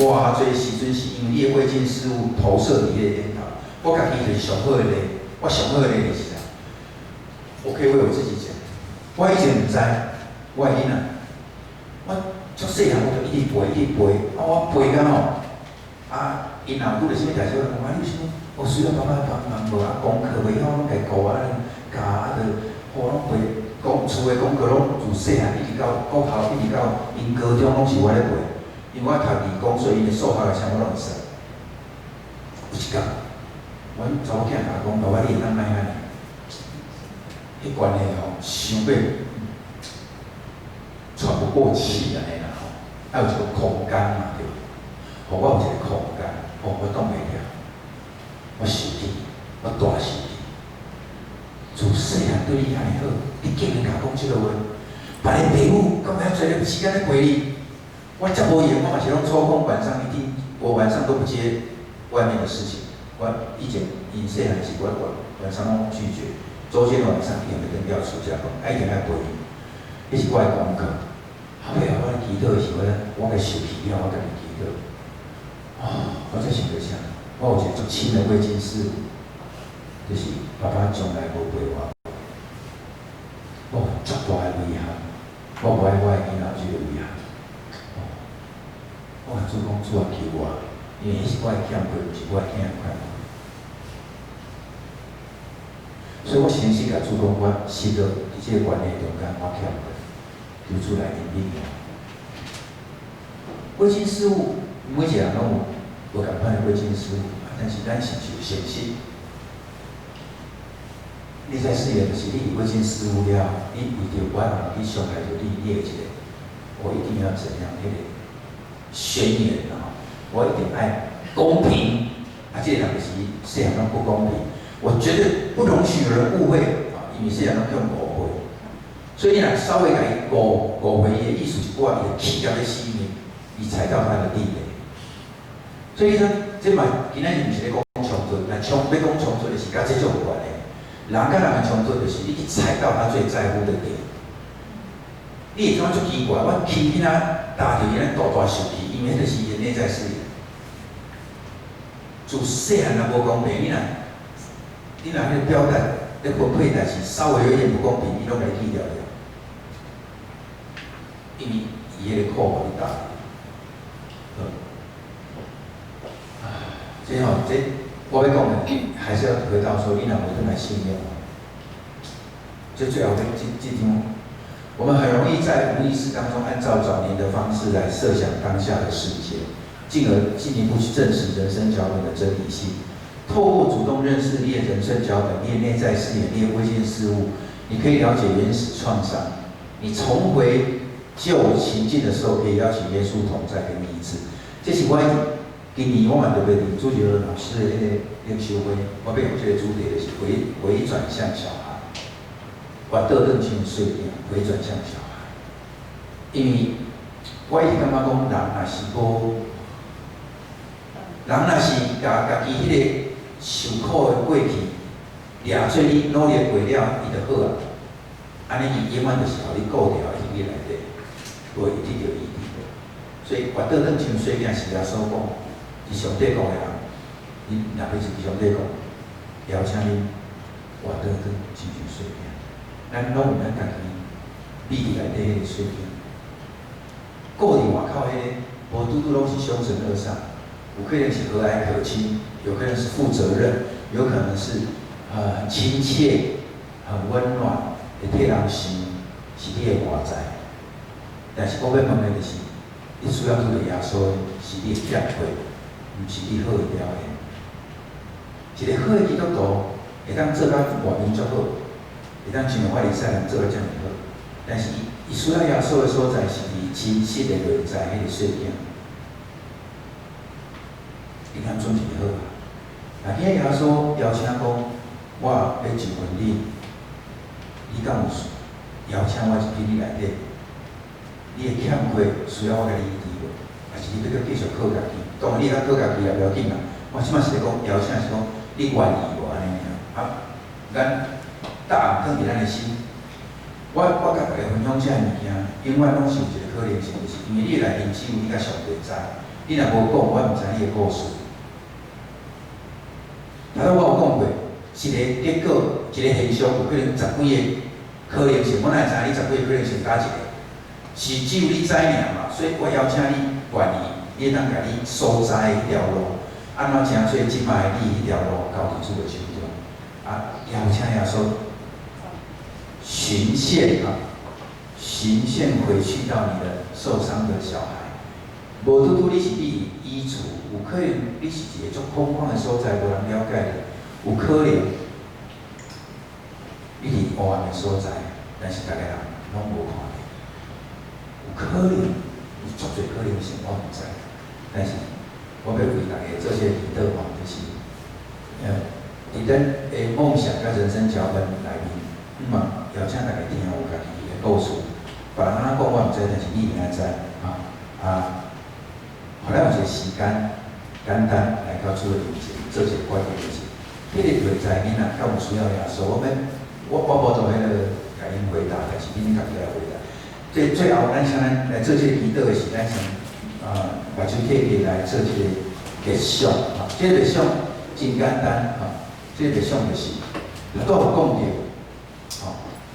偌侪时阵是因为你的未尽事物投射伫迄个顶头。我家己就是上好的例，我上好的例就是啥？我可以为我自己讲，我以前唔知，我囡仔，我足细汉我就一直背，啊我背到吼，啊因若有拄着啥物代志，我讲啊你有啥物？我需要爸爸帮忙无啊？功课袂晓，拢家顾啊，教啊着，我拢背，厝的功课拢自细汉一直到国校，一直到因高中拢是我咧背，因为我读理工，所以因的数学的啥我拢会识。有一天，阮查某囝甲我讲，爸爸你会当卖安尼？迄关系吼，想要喘不过气安尼啦吼，还有一个空间嘛对，互我有一个空间，我挡袂了，我受气，我大受气。自细汉对你安尼好，你竟然甲讲即个话，别个父母咁样做你时间咧陪你，我遮无闲，我嘛是拢抽空晚上一定，我晚上都不接外面的事情。我以前细汉时，我晚上拢拒绝，周间晚上一定要跟要出家饭，一定要陪伊，迄是我的功课。后尾我祈祷的时候，我甲受气了，我甲伊祈祷。我才想到啥？我有一个足亲的贵亲师傅。就是爸爸从来无陪我，足大的遗憾，我无爱我的囡仔这个遗憾。我甲主讲主啊求我，因为迄是我的欠亏，毋是我的囝的快乐。所以我先甲主讲，我失落伫这个关系中间，我欠亏，求主来怜悯我。贵亲师傅，每一个人拢有无共款的贵亲师傅，但是咱是有诚实。内在誓言就是你已经师傅了，你为着我人去伤害着你，你会一个，我一定要怎样那个宣言啊！我一定爱公平，这个人就是细汉拢不公平，我绝对不容许有人误会啊！因为细汉拢叫误会，所以你若稍微甲伊误会伊的意思是我伊的气条在死面，伊踩到他的地雷。所以呢，这嘛今仔日毋是咧讲冲突，但要讲冲突的是甲这种有关的。人甲人的冲突，就是你去踩到他最在乎的点。你会感觉足奇怪，我轻轻啊打着伊咧大大受气，因为迄就是伊的内在誓言。自细汉若无公平，你若迄个表达咧分配代志稍微有一点不公平，伊拢甲你去掉了，因为伊迄个苦互你打。所以吼，这。我要讲的，还是要回到说，你若无转来信仰，就最后这张，我们很容易在无意识当中按照早年的方式来设想当下的世界，进而进一步去证实人生脚本的真理性。透过主动认识你的人生脚本，你的内在誓言，你的危险事物，你可以了解原始创伤。你重回旧情境的时候，可以邀请耶稣同在跟你一致。这是我今年我嘛特别伫主持老师的迄个研修会，我要用这个主题就是回转向小孩，把倒转去水点，回转向小孩。因为我一直感觉讲，人若是家己迄个受苦的过去，抓做你努力过了，伊就好啊。安尼伊永远就是互你顾掉伫你内底，袂得到伊。所以把倒转去水点是耶稣讲。是上帝讲的人，你若要是上帝讲，邀请你活倒转亲像水饼，咱拢有咱家己秘伫内底迄个水饼。顾伫外口迄个，无拄拄拢是凶神恶煞，有可能是和蔼可亲，有可能是负责任，有可能是很亲切、很温暖，会替人想，是你的外在。但是我要问的就是，你需要做的耶稣是你的教会。毋是你好的表现，一个好的基督徒会当做甲外面足好，会当像法利赛人做甲遮尔好，但是伊需要耶稣的所在是伫清晰的内在迄个水平，伊通准是好啊。若今日耶稣邀请讲，我要上问你，你敢有邀请我入去你内底？你的欠缺需要我甲你医治无？还是你要继续靠家己？当然，你较靠家己也不要紧啦。我即摆是咧讲邀请是讲，你愿意无安尼啊？咱答案放伫咱的心。我甲大家分享这物件，永远拢是有一个可能性，就是因为你内面只有你甲上帝知。你若无讲，我毋知你的故事。头我有讲过，一个结果，一个现象，有可能十几个可能性，我哪会知你十几个可能性加一个？是只有你知尔嘛，所以我邀请你愿意。你当甲你所在迄条路，安怎正做即摆你迄条路交伫主的手中，邀请耶稣循线循线回去到你的受伤的小孩。无拄拄你是你医治，有可能你是一个足空旷的所在，无人了解的，有可能你伫伫黑暗的所在，但是大家人拢无看见。有可能，有足侪可能性，我毋知。但是我要为大家做些祈祷吼，就是，伫咱的梦想甲人生脚本内面，邀请大家听有家己的故事。别人安怎讲我毋知，但是你应该知互咱有一个时间，简单来到主的面前，做一个决定就是，迄个内在囡仔敢有需要耶稣？我无做迄个甲因回答，但是恁家己来回答。最后，咱先来做这个祈祷的是，咱先目睭起起来做这个立想这个立想真简单这个立想就是，拄有讲到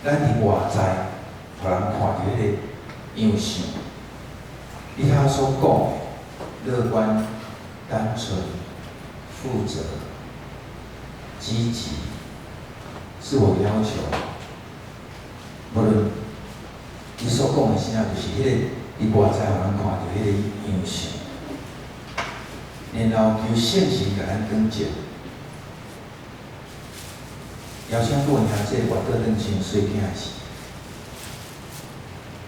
咱伫外在，互人看到迄个样相，你他所讲的。乐观、单纯、负责、积极，是我要求。无论你所讲的啥，就是迄个你外在互人看到迄个样相，然后求圣神甲咱更正。邀请各位兄弟活倒转像细囝时，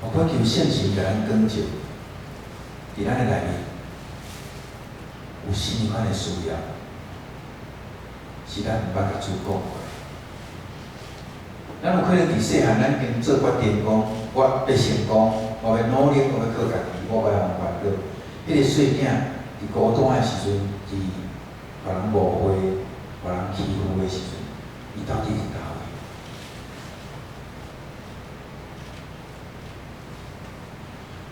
我恳求圣神甲咱更正，伫咱的内面。有什么款的需要，是咱毋捌甲主讲过。咱有可能伫细汉，咱经做决定，讲我要成功，我要努力，我要靠家己，我要用烦恼。迄个细囝伫孤单的时阵，伫别人误会、别人欺负的时阵，伊到底伫倒位？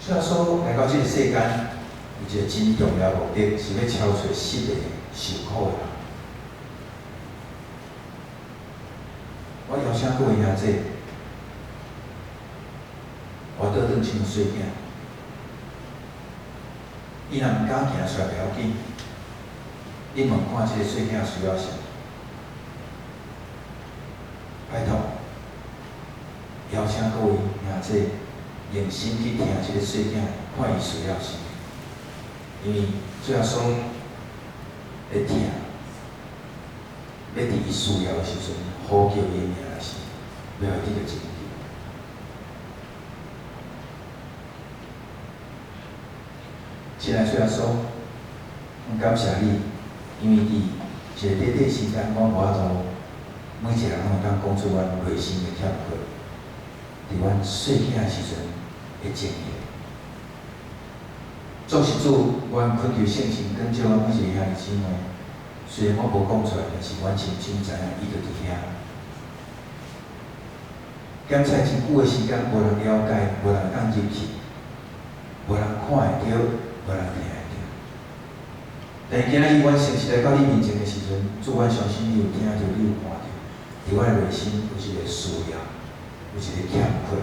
所以说，来到这个世间。有一个真重要的目的，是要超出失的受苦的人。我邀请各位兄弟，我倒转像细囝，伊若毋敢行出来，袂要紧。你问看这个细囝需要啥？拜托，邀请各位兄弟用心去听这个细囝，看伊需要啥。因为最后说会疼，要伫伊需要的时阵呼叫伊名时，要有这个情绪。现在虽然说，感谢你，因为伫一个短短时间，我无法度每一个人拢会当讲出阮内心的欠缺，伫阮细囝的时阵的经验。总是主，阮恳求圣神跟照阮每一个兄弟姊妹，虽然我无讲出来，但是阮深深知影，伊就伫遐。检查真久的时间，无人了解，无人敢入去，无人看会到，无人听会到。但是今仔日阮诚实来到你面前的时阵，主，阮相信你有听到，你有看到，伫阮的内心有一个需要，有一个欠缺。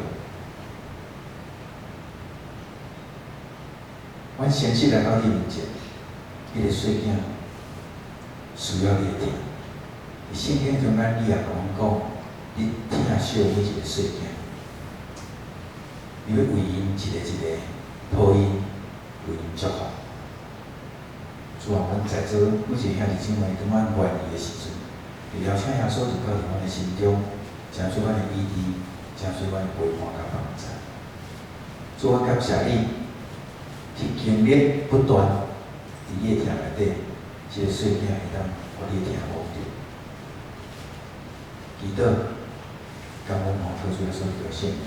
阮先是来到你面前，迄个细囝需要你听。圣经中咱你也甲阮讲，你疼惜每一个细囝，你要为因一个一个讨因，为因祝福。主啊，阮在座每一个兄弟姊妹当阮愿意的时阵，就邀请耶稣就到伫阮的心中，成就阮的意义，成就阮的陪伴甲帮助。主啊，感谢你。去经历不断伫你的听内底，这个细囝会当互你听无着。祈祷，感恩奉靠主耶稣基督的圣名。